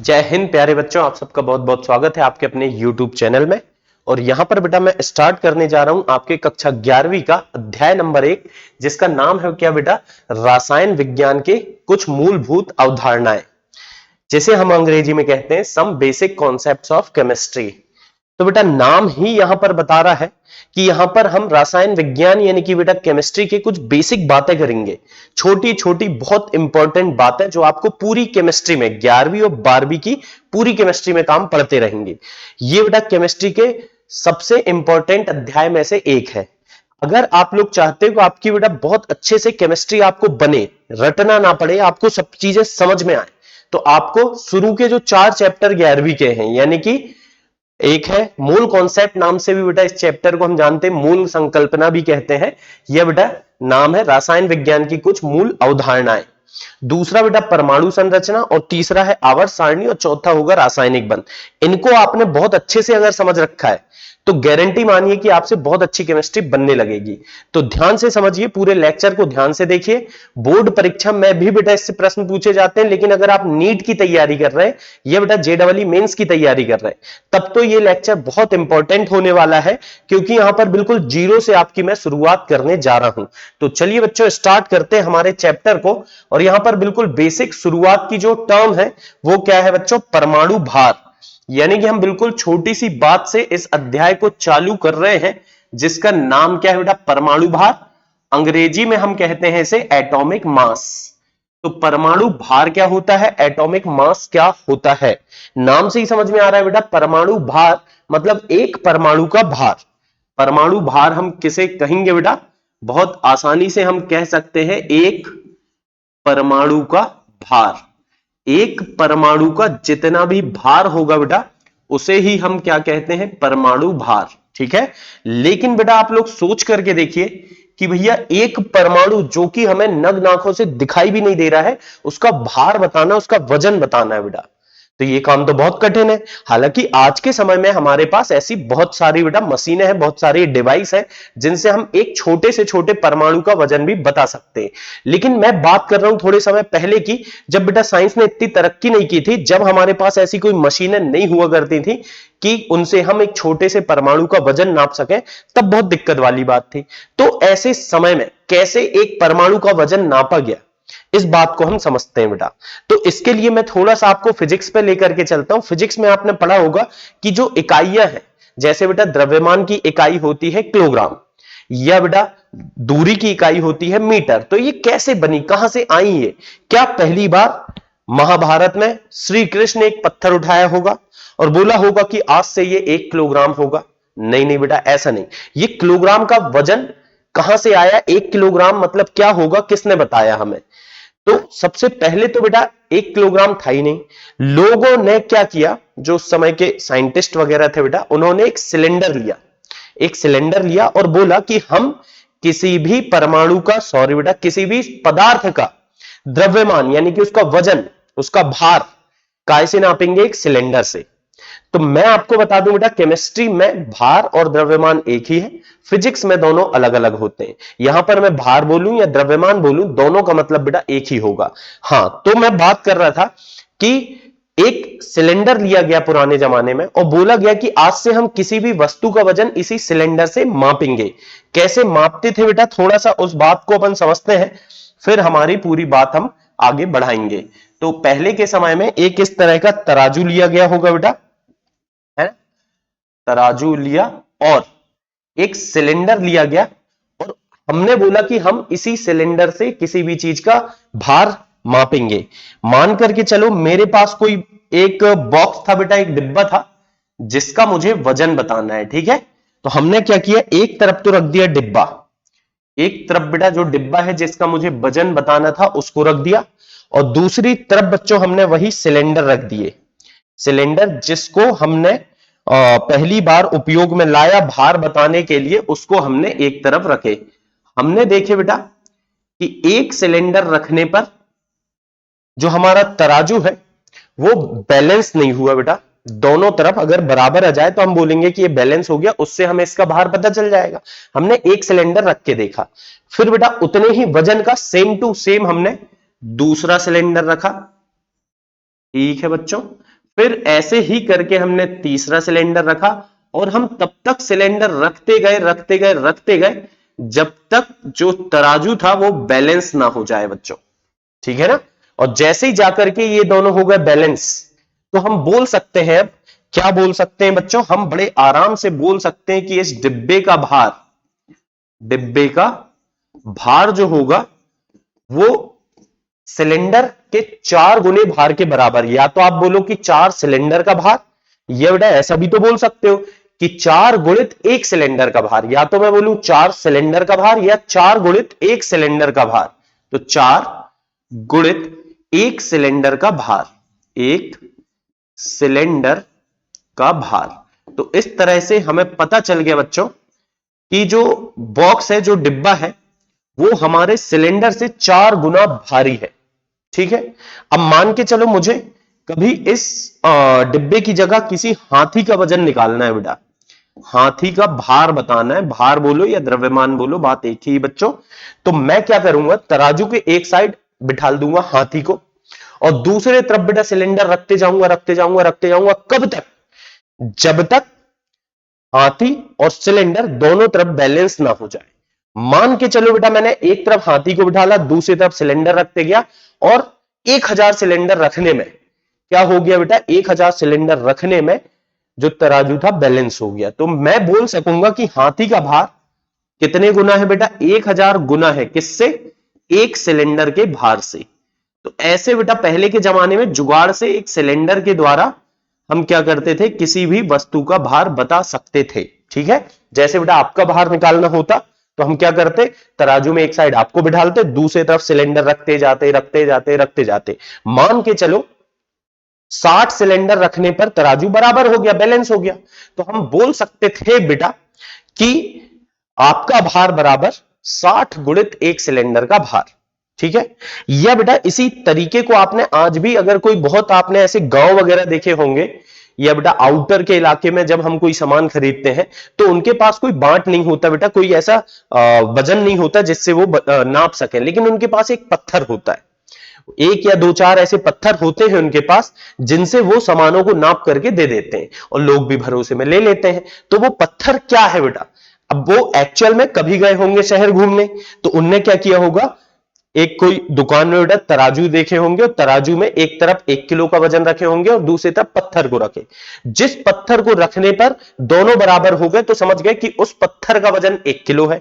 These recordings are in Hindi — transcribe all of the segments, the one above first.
जय हिंद प्यारे बच्चों, आप सबका बहुत बहुत स्वागत है आपके अपने YouTube चैनल में। और यहां पर बेटा मैं स्टार्ट करने जा रहा हूं आपके कक्षा 11वीं का अध्याय नंबर 1, जिसका नाम है क्या बेटा, रसायन विज्ञान के कुछ मूलभूत अवधारणाएं, जिसे हम अंग्रेजी में कहते हैं some basic concepts of chemistry. तो बेटा नाम ही यहां पर बता रहा है कि यहां पर हम रसायन विज्ञान यानी कि बेटा केमिस्ट्री के कुछ बेसिक बातें करेंगे, छोटी छोटी बहुत इंपॉर्टेंट बातें जो आपको पूरी केमिस्ट्री में 11वीं और 12वीं की पूरी केमिस्ट्री में काम पढ़ते रहेंगे। ये बेटा केमिस्ट्री के सबसे इंपॉर्टेंट अध्याय में से एक है। अगर आप लोग चाहते हो कि आपकी बेटा बहुत अच्छे से केमिस्ट्री आपको बने, रटना ना पड़े, आपको सब चीजें समझ में आए, तो आपको शुरू के जो 4 चैप्टर 11वीं के हैं, यानी कि एक है मूल कॉन्सेप्ट, नाम से भी बेटा इस चैप्टर को हम जानते हैं मूल संकल्पना भी कहते हैं। यह बेटा नाम है रसायन विज्ञान की कुछ मूल अवधारणाएं। दूसरा बेटा परमाणु संरचना, और तीसरा है आवर्त सारणी, और चौथा होगा रासायनिक बंध। इनको आपने बहुत अच्छे से अगर समझ रखा है तो गारंटी मानिए कि आपसे बहुत अच्छी केमिस्ट्री बनने लगेगी। तो ध्यान से समझिए, पूरे लेक्चर को ध्यान से देखिए। बोर्ड परीक्षा में भी बेटा इससे प्रश्न पूछे जाते हैं, लेकिन अगर आप नीट की तैयारी कर रहे हैं या बेटा जेईई मेंस की तैयारी कर रहे हैं, तब तो ये लेक्चर बहुत इंपॉर्टेंट होने वाला है, क्योंकि यहां पर बिल्कुल जीरो से आपकी मैं शुरुआत करने जा रहा हूं। तो चलिए बच्चों स्टार्ट करते हैं हमारे चैप्टर को। और यहां पर बिल्कुल बेसिक शुरुआत की जो टर्म है वो क्या है बच्चों, परमाणु भार। यानी कि हम बिल्कुल छोटी सी बात से इस अध्याय को चालू कर रहे हैं, जिसका नाम क्या है बेटा, परमाणु भार। अंग्रेजी में हम कहते हैं इसे एटॉमिक मास। तो परमाणु भार क्या होता है, एटॉमिक मास क्या होता है, नाम से ही समझ में आ रहा है बेटा। परमाणु भार मतलब एक परमाणु का भार। परमाणु भार हम किसे कहेंगे बेटा, बहुत आसानी से हम कह सकते हैं एक परमाणु का भार। एक परमाणु का जितना भी भार होगा बेटा, उसे ही हम क्या कहते हैं, परमाणु भार। ठीक है, लेकिन बेटा आप लोग सोच करके देखिए कि भैया एक परमाणु जो कि हमें नग्न आंखों से दिखाई भी नहीं दे रहा है, उसका भार बताना, उसका वजन बताना है बेटा, तो ये काम तो बहुत कठिन है। हालांकि आज के समय में हमारे पास ऐसी बहुत सारी बेटा मशीनें हैं, बहुत सारी डिवाइस हैं, जिनसे हम एक छोटे से छोटे परमाणु का वजन भी बता सकते हैं। लेकिन मैं बात कर रहा हूं थोड़े समय पहले की, जब बेटा साइंस ने इतनी तरक्की नहीं की थी, जब हमारे पास ऐसी कोई मशीनें नहीं हुआ करती थी कि उनसे हम एक छोटे से परमाणु का वजन नाप सकें, तब बहुत दिक्कत वाली बात थी। तो ऐसे समय में कैसे एक परमाणु का वजन नापा गया, इस बात को हम समझते हैं बेटा। तो इसके लिए मैं थोड़ा सा आपको फिजिक्स पे लेकर के चलता हूं। फिजिक्स में आपने पढ़ा होगा कि जो इकाइयां हैं, जैसे बेटा द्रव्यमान की इकाई होती है किलोग्राम, या बेटा दूरी की इकाई होती है मीटर। तो ये कैसे बनी, कहां से आई ये, क्या पहली बार महाभारत में श्री कृष्ण ने एक पत्थर उठाया होगा और बोला होगा कि आज से ये 1 किलोग्राम होगा? नहीं नहीं बेटा, ऐसा नहीं। ये किलोग्राम का वजन कहां से आया, 1 किलोग्राम मतलब क्या होगा, किसने बताया हमें? तो सबसे पहले तो बेटा 1 किलोग्राम था ही नहीं। लोगों ने क्या किया, जो उस समय के साइंटिस्ट वगैरह थे बेटा, उन्होंने एक सिलेंडर लिया, एक सिलेंडर लिया और बोला कि हम किसी भी परमाणु का, सॉरी बेटा, किसी भी पदार्थ का द्रव्यमान यानी कि उसका वजन, उसका भार कैसे नापेंगे, एक सिलेंडर से। तो मैं आपको बता दूं बेटा, केमिस्ट्री में भार और द्रव्यमान एक ही है, फिजिक्स में दोनों अलग अलग होते हैं। यहां पर मैं भार बोलूं या द्रव्यमान बोलूं, दोनों का मतलब बेटा एक ही होगा। हां, तो मैं बात कर रहा था कि एक सिलेंडर लिया गया पुराने जमाने में और बोला गया कि आज से हम किसी भी वस्तु का वजन इसी सिलेंडर से मापेंगे। कैसे मापते थे बेटा, थोड़ा सा उस बात को अपन समझते हैं, फिर हमारी पूरी बात हम आगे बढ़ाएंगे। तो पहले के समय में एक इस तरह का तराजू लिया गया होगा बेटा, है, तराजू लिया और एक सिलेंडर लिया गया, और हमने बोला कि हम इसी सिलेंडर से किसी भी चीज का भार मापेंगे। मान करके चलो मेरे पास कोई एक बॉक्स था बेटा, एक डिब्बा था, जिसका मुझे वजन बताना है। ठीक है, तो हमने क्या किया, एक तरफ तो रख दिया डिब्बा, एक तरफ बेटा जो डिब्बा है जिसका मुझे वजन बताना था उसको रख दिया, और दूसरी तरफ बच्चों हमने वही सिलेंडर रख दिए। सिलेंडर जिसको हमने पहली बार उपयोग में लाया भार बताने के लिए, उसको हमने एक तरफ रखे। हमने देखे बेटा कि एक सिलेंडर रखने पर जो हमारा तराजू है वो बैलेंस नहीं हुआ बेटा। दोनों तरफ अगर बराबर आ जाए तो हम बोलेंगे कि ये बैलेंस हो गया, उससे हमें इसका भार पता चल जाएगा। हमने एक सिलेंडर रख के देखा, फिर बेटा उतने ही वजन का सेम टू सेम हमने दूसरा सिलेंडर रखा। ठीक है बच्चों, फिर ऐसे ही करके हमने तीसरा सिलेंडर रखा और हम तब तक सिलेंडर रखते गए जब तक जो तराजू था वो बैलेंस ना हो जाए बच्चों, ठीक है ना। और जैसे ही जाकर के ये दोनों हो गए बैलेंस, तो हम बोल सकते हैं, अब क्या बोल सकते हैं बच्चों, हम बड़े आराम से बोल सकते हैं कि इस डिब्बे का भार जो होगा वो सिलेंडर के 4 गुने भार के बराबर। या तो आप बोलो कि 4 सिलेंडर का भार, या बेटा ऐसा भी तो बोल सकते हो कि 4 गुणित 1 सिलेंडर का भार। या तो मैं बोलूं 4 सिलेंडर का भार या 4 गुणित 1 सिलेंडर का भार। तो 4 गुणित 1 सिलेंडर का भार, 1 सिलेंडर का भार। तो इस तरह से हमें पता चल गया बच्चों कि जो बॉक्स है, जो डिब्बा है, वो हमारे सिलेंडर से 4 गुना भारी है, ठीक है। अब मान के चलो मुझे कभी इस डिब्बे की जगह किसी हाथी का वजन निकालना है बेटा, हाथी का भार बताना है, भार बोलो या द्रव्यमान बोलो, बात एक ही बच्चों। तो मैं क्या करूंगा, तराजू के एक साइड बिठा दूंगा हाथी को और दूसरे तरफ बेटा सिलेंडर रखते जाऊंगा कब तक, जब तक हाथी और सिलेंडर दोनों तरफ बैलेंस ना हो जाए। मान के चलो बेटा मैंने एक तरफ हाथी को बिठाला, दूसरी तरफ सिलेंडर रखते गया और 1000 सिलेंडर रखने में क्या हो गया बेटा, 1000 सिलेंडर रखने में जो तराजू था बैलेंस हो गया। तो मैं बोल सकूंगा कि हाथी का भार कितने गुना है बेटा, 1000 गुना है, किससे, एक सिलेंडर के भार से। तो ऐसे बेटा पहले के जमाने में जुगाड़ से एक सिलेंडर के द्वारा हम क्या करते थे, किसी भी वस्तु का भार बता सकते थे, ठीक है। जैसे बेटा आपका भार निकालना होता तो हम क्या करते, तराजू में एक साइड आपको बिठालते, दूसरी तरफ सिलेंडर रखते जाते। मान के चलो 60 सिलेंडर रखने पर तराजू बराबर हो गया, बैलेंस हो गया। तो हम बोल सकते थे बेटा कि आपका भार बराबर 60 गुणित 1 सिलेंडर का भार, ठीक है। या बेटा इसी तरीके को आपने आज भी, अगर कोई बहुत आपने ऐसे गांव वगैरह देखे होंगे, या बेटा आउटर के इलाके में जब हम कोई सामान खरीदते हैं तो उनके पास कोई बांट नहीं होता बेटा, कोई ऐसा वजन नहीं होता जिससे वो नाप सके, लेकिन उनके पास एक पत्थर होता है, एक या दो चार ऐसे पत्थर होते हैं उनके पास जिनसे वो सामानों को नाप करके दे देते हैं और लोग भी भरोसे में ले लेते हैं। तो वो पत्थर क्या है बेटा, अब वो एक्चुअल में कभी गए होंगे शहर घूमने, तो उनने क्या किया होगा, एक कोई दुकान में बेटा तराजू देखे होंगे और तराजू में एक तरफ 1 किलो का वजन रखे होंगे और दूसरी तरफ पत्थर को रखे। जिस पत्थर को रखने पर दोनों बराबर हो गए तो समझ गए कि उस पत्थर का वजन 1 किलो है,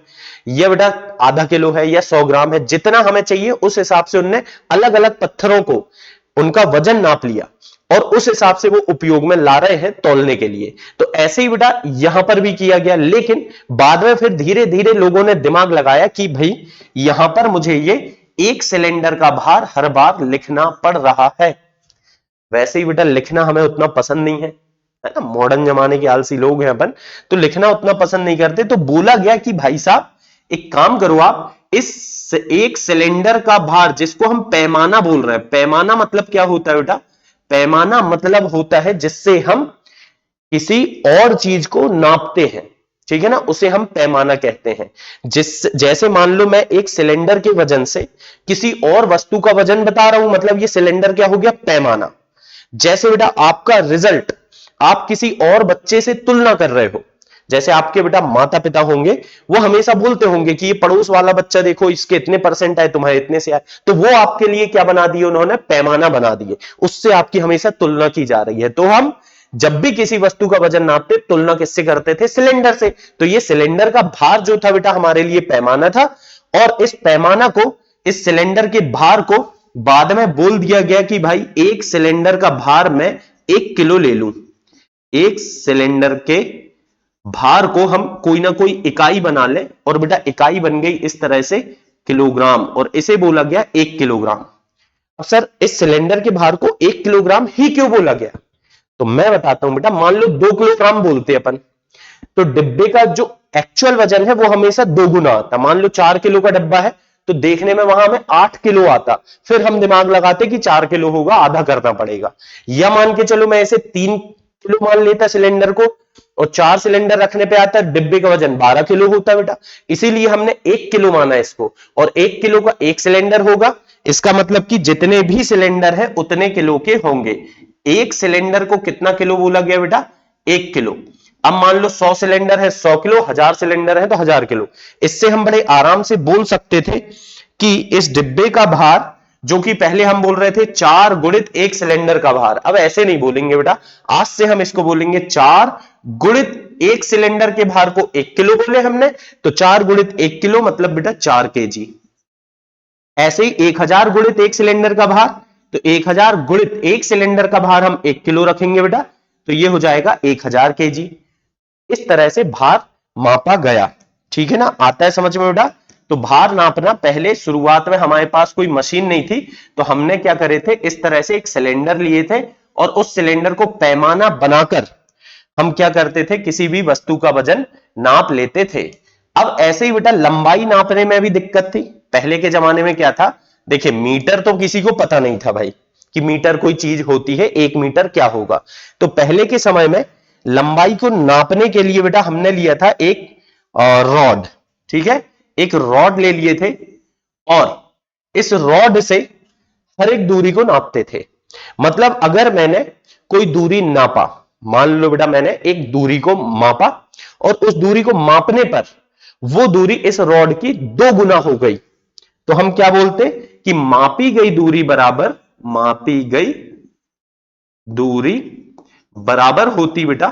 यह बेटा आधा किलो है या 100 ग्राम है, जितना हमें चाहिए उस हिसाब से उनने अलग अलग पत्थरों को उनका वजन नाप लिया और उस हिसाब से वो उपयोग में ला रहे हैं तौलने के लिए। तो ऐसे ही बेटा यहां पर भी किया गया, लेकिन बाद में फिर धीरे धीरे लोगों ने दिमाग लगाया कि भाई यहां पर मुझे ये एक सिलेंडर का भार हर बार लिखना पड़ रहा है। वैसे ही बेटा लिखना हमें उतना पसंद नहीं है ना, मॉडर्न जमाने के आलसी लोग हैं अपन, तो लिखना उतना पसंद नहीं करते। तो बोला गया कि भाई साहब एक काम करो, आप इस एक सिलेंडर का भार, जिसको हम पैमाना बोल रहे हैं, पैमाना मतलब क्या होता है बेटा, पैमाना मतलब होता है जिससे हम किसी और चीज को नापते हैं, ठीक है ना, उसे हम पैमाना कहते हैं। जैसे मान लो मैं एक सिलेंडर के वजन से किसी और वस्तु का वजन बता रहा हूं, मतलब ये सिलेंडर क्या हो गया, पैमाना। जैसे बेटा आपका रिजल्ट आप किसी और बच्चे से तुलना कर रहे हो, जैसे आपके बेटा माता पिता होंगे, वो हमेशा बोलते होंगे कि ये पड़ोस वाला बच्चा देखो इसके इतने परसेंट आए, तुम्हारे इतने से आए, तो वो आपके लिए क्या बना दिए उन्होंने, पैमाना बना दिए, उससे आपकी हमेशा तुलना की जा रही है। तो हम जब भी किसी वस्तु का वजन नापते तुलना किससे करते थे, सिलेंडर से। तो ये सिलेंडर का भार जो था बेटा हमारे लिए पैमाना था, और इस पैमाना को, इस सिलेंडर के भार को बाद में बोल दिया गया कि भाई एक सिलेंडर का भार मैं 1 किलो ले लूं। एक सिलेंडर के भार को हम कोई ना कोई इकाई बना ले, और बेटा इकाई बन गई इस तरह से किलोग्राम, और इसे बोला गया 1 किलोग्राम। अब सर इस सिलेंडर के भार को 1 किलोग्राम ही क्यों बोला गया, तो मैं बताता हूं बेटा। मान लो 2 किलोग्राम बोलते अपन, तो डिब्बे का जो एक्चुअल वजन है वो हमेशा 2 गुना आता। मान लो 4 किलो का डब्बा है तो देखने में वहां हमें 8 किलो आता, फिर हम दिमाग लगाते कि 4 किलो होगा, आधा करना पड़ेगा। या मान के चलो मैं इसे 3 किलो मान लेता सिलेंडर को, और 4 सिलेंडर रखने पे आता है, डिब्बे का वजन 12 किलो होता बेटा, इसीलिए हमने 1 किलो माना इसको, और 1 किलो का 1 सिलेंडर होगा, इसका मतलब कि जितने भी सिलेंडर है उतने किलो के होंगे। एक सिलेंडर को कितना किलो बोला गया बेटा? 1 किलो। अब मान लो 100 सिलेंडर है 100 किलो, 1000 सिलेंडर है तो 1000 किलो। इससे हम बड़े आराम से बोल सकते थे कि इस डिब्बे का भार, जो कि पहले हम बोल रहे थे 4 गुणित 1 सिलेंडर का भार, अब ऐसे नहीं बोलेंगे बेटा, आज से हम इसको बोलेंगे 4 गुणित 1 सिलेंडर के भार को 1 किलो बोले हमने, तो 4 गुणित 1 किलो मतलब बेटा 4 केजी। ऐसे ही 1000 गुणित 1 सिलेंडर का भार, तो 1000 गुणित 1 सिलेंडर का भार हम 1 किलो रखेंगे बेटा, तो ये हो जाएगा 1000 केजी। इस तरह से भार मापा गया। ठीक है ना, आता है समझ में बेटा? तो भार नापना, पहले शुरुआत में हमारे पास कोई मशीन नहीं थी, तो हमने क्या करे थे, इस तरह से एक सिलेंडर लिए थे और उस सिलेंडर को पैमाना बनाकर हम क्या करते थे, किसी भी वस्तु का वजन नाप लेते थे। अब ऐसे ही बेटा लंबाई नापने में भी दिक्कत थी। पहले के जमाने में क्या था, देखिए मीटर तो किसी को पता नहीं था भाई कि मीटर कोई चीज होती है, 1 मीटर क्या होगा। तो पहले के समय में लंबाई को नापने के लिए बेटा हमने लिया था एक रॉड। ठीक है, एक रॉड ले लिए थे और इस रॉड से हर एक दूरी को नापते थे। मतलब अगर मैंने कोई दूरी नापा, मान लो बेटा मैंने एक दूरी को मापा और उस दूरी को मापने पर वो दूरी इस रॉड की 2 गुना हो गई, तो हम क्या बोलते कि मापी गई दूरी बराबर, मापी गई दूरी बराबर होती बेटा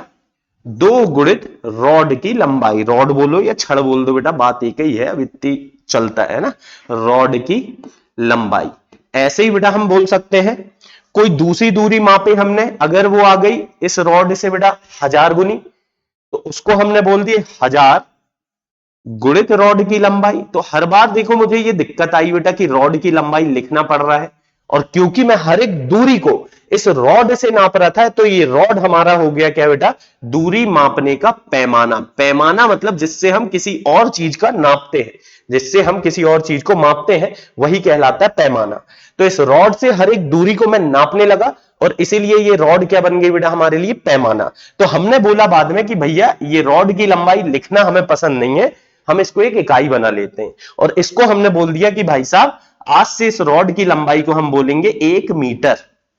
2 गुणित रॉड की लंबाई। रॉड बोलो या छड़ बोल दो बेटा, बात एक ही है, अब इतनी चलता है ना, रॉड की लंबाई। ऐसे ही बेटा हम बोल सकते हैं कोई दूसरी दूरी मापे हमने, अगर वो आ गई इस रॉड से बेटा 1000 गुनी, तो उसको हमने बोल दिए 1000 गुणित रॉड की लंबाई। तो हर बार देखो मुझे ये दिक्कत आई बेटा कि रॉड की लंबाई लिखना पड़ रहा है, और क्योंकि मैं हर एक दूरी को इस रॉड से नाप रहा था, तो ये रॉड हमारा हो गया क्या बेटा, दूरी मापने का पैमाना। पैमाना मतलब जिससे हम किसी और चीज का नापते हैं, जिससे हम किसी और चीज को मापते हैं, वही कहलाता है पैमाना। तो इस रॉड से हर एक दूरी को मैं नापने लगा और इसीलिए ये रॉड क्या बन गई बेटा हमारे लिए, पैमाना। तो हमने बोला बाद में कि भैया ये रॉड की लंबाई लिखना हमें पसंद नहीं है, हम इसको एक इकाई बना लेते हैं, और इसको हमने बोल दिया कि भाई साहब आज से इस रॉड की लंबाई को हम बोलेंगे 1 मीटर।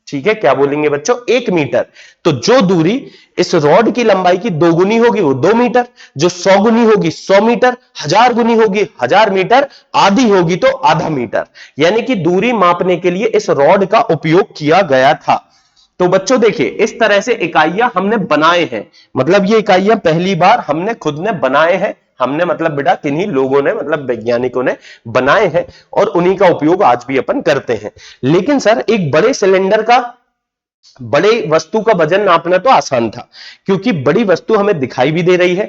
ठीक है, क्या बोलेंगे बच्चों, 1 मीटर। तो जो दूरी इस रॉड की लंबाई की 2 गुनी होगी वो 2 मीटर, जो 100 गुनी होगी 100 मीटर, 1000 गुनी होगी 1000 मीटर, आधी होगी तो आधा मीटर। यानी कि दूरी मापने के लिए इस रॉड का उपयोग किया गया था। तो बच्चों देखिए इस तरह से इकाइयां हमने बनाए हैं, मतलब ये इकाइयां पहली बार हमने खुद ने बनाए हैं। हमने मतलब बेटा किन्हीं लोगों ने, मतलब वैज्ञानिकों ने बनाए हैं और उन्हीं का उपयोग आज भी अपन करते हैं। लेकिन सर एक बड़े सिलेंडर का, बड़े वस्तु का वजन नापना तो आसान था, क्योंकि बड़ी वस्तु हमें दिखाई भी दे रही है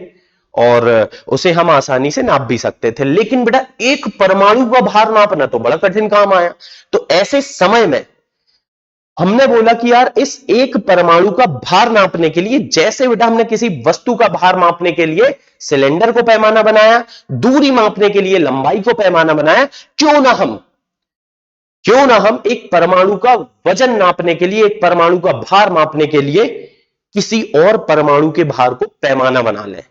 और उसे हम आसानी से नाप भी सकते थे। लेकिन बेटा एक परमाणु का भार नापना तो बड़ा कठिन काम आया। तो ऐसे समय में हमने बोला कि यार इस एक परमाणु का भार नापने के लिए, जैसे बेटा हमने किसी वस्तु का भार मापने के लिए सिलेंडर को पैमाना बनाया, दूरी मापने के लिए लंबाई को पैमाना बनाया, क्यों ना हम एक परमाणु का वजन नापने के लिए, एक परमाणु का भार मापने के लिए किसी और परमाणु के भार को पैमाना बना लें।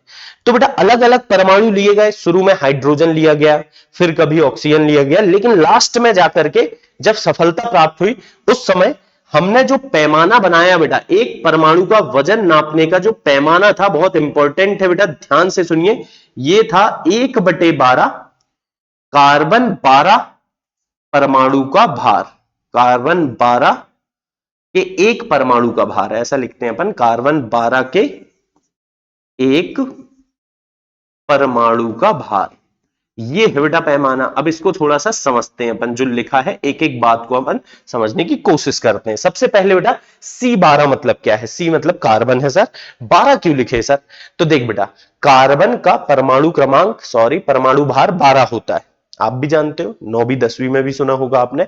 तो बेटा अलग अलग परमाणु लिए गए, शुरू में हाइड्रोजन लिया गया, फिर कभी ऑक्सीजन लिया गया, लेकिन लास्ट में जाकर के जब सफलता प्राप्त हुई उस समय हमने जो पैमाना बनाया बेटा, एक परमाणु का वजन नापने का जो पैमाना था, बहुत इंपॉर्टेंट है बेटा, ध्यान से सुनिए, ये था 1/12 कार्बन 12 परमाणु का भार। कार्बन 12 के एक परमाणु का भार, ऐसा लिखते हैं अपन, कार्बन 12 के एक परमाणु का भार, ये है बेटा पैमाना। अब इसको थोड़ा सा समझते हैं अपन, जो लिखा है एक एक बात को अपन समझने की कोशिश करते हैं। सबसे पहले बेटा C12 मतलब क्या है? C मतलब कार्बन है सर, 12 क्यों लिखे सर? तो देख बेटा कार्बन का परमाणु क्रमांक, परमाणु भार 12 होता है, आप भी जानते हो, 9वीं 10वीं में भी सुना होगा आपने,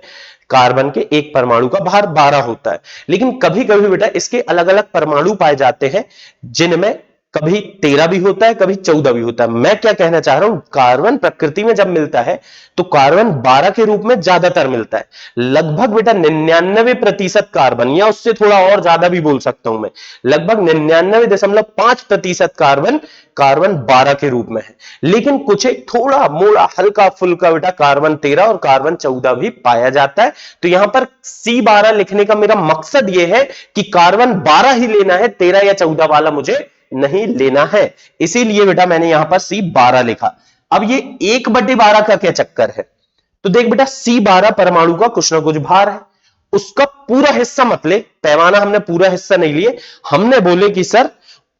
कार्बन के एक परमाणु का भार 12 होता है। लेकिन कभी कभी बेटा इसके अलग अलग परमाणु पाए जाते हैं जिनमें कभी 13 भी होता है, कभी 14 भी होता है। मैं क्या कहना चाह रहा हूं, कार्बन प्रकृति में जब मिलता है तो कार्बन 12 के रूप में ज्यादातर मिलता है। लगभग बेटा 99% कार्बन, या उससे थोड़ा और ज्यादा भी बोल सकता हूं मैं, लगभग 99.5% कार्बन कार्बन 12 के रूप में है। लेकिन कुछ एक थोड़ा मोड़ा हल्का फुल्का बेटा कार्बन 13 और कार्बन 14 भी पाया जाता है। तो यहां पर C12 लिखने का मेरा मकसद यह है कि कार्बन 12 ही लेना है, 13 या 14 वाला मुझे नहीं लेना है। इसीलिए बेटा मैंने यहां पर C12 लिखा। अब ये 1/12 का क्या चक्कर है, तो देख बेटा C12 परमाणु का कुछ ना कुछ भार है, उसका पूरा हिस्सा मत ले, पैमाना हमने पूरा हिस्सा नहीं लिए, हमने बोले कि सर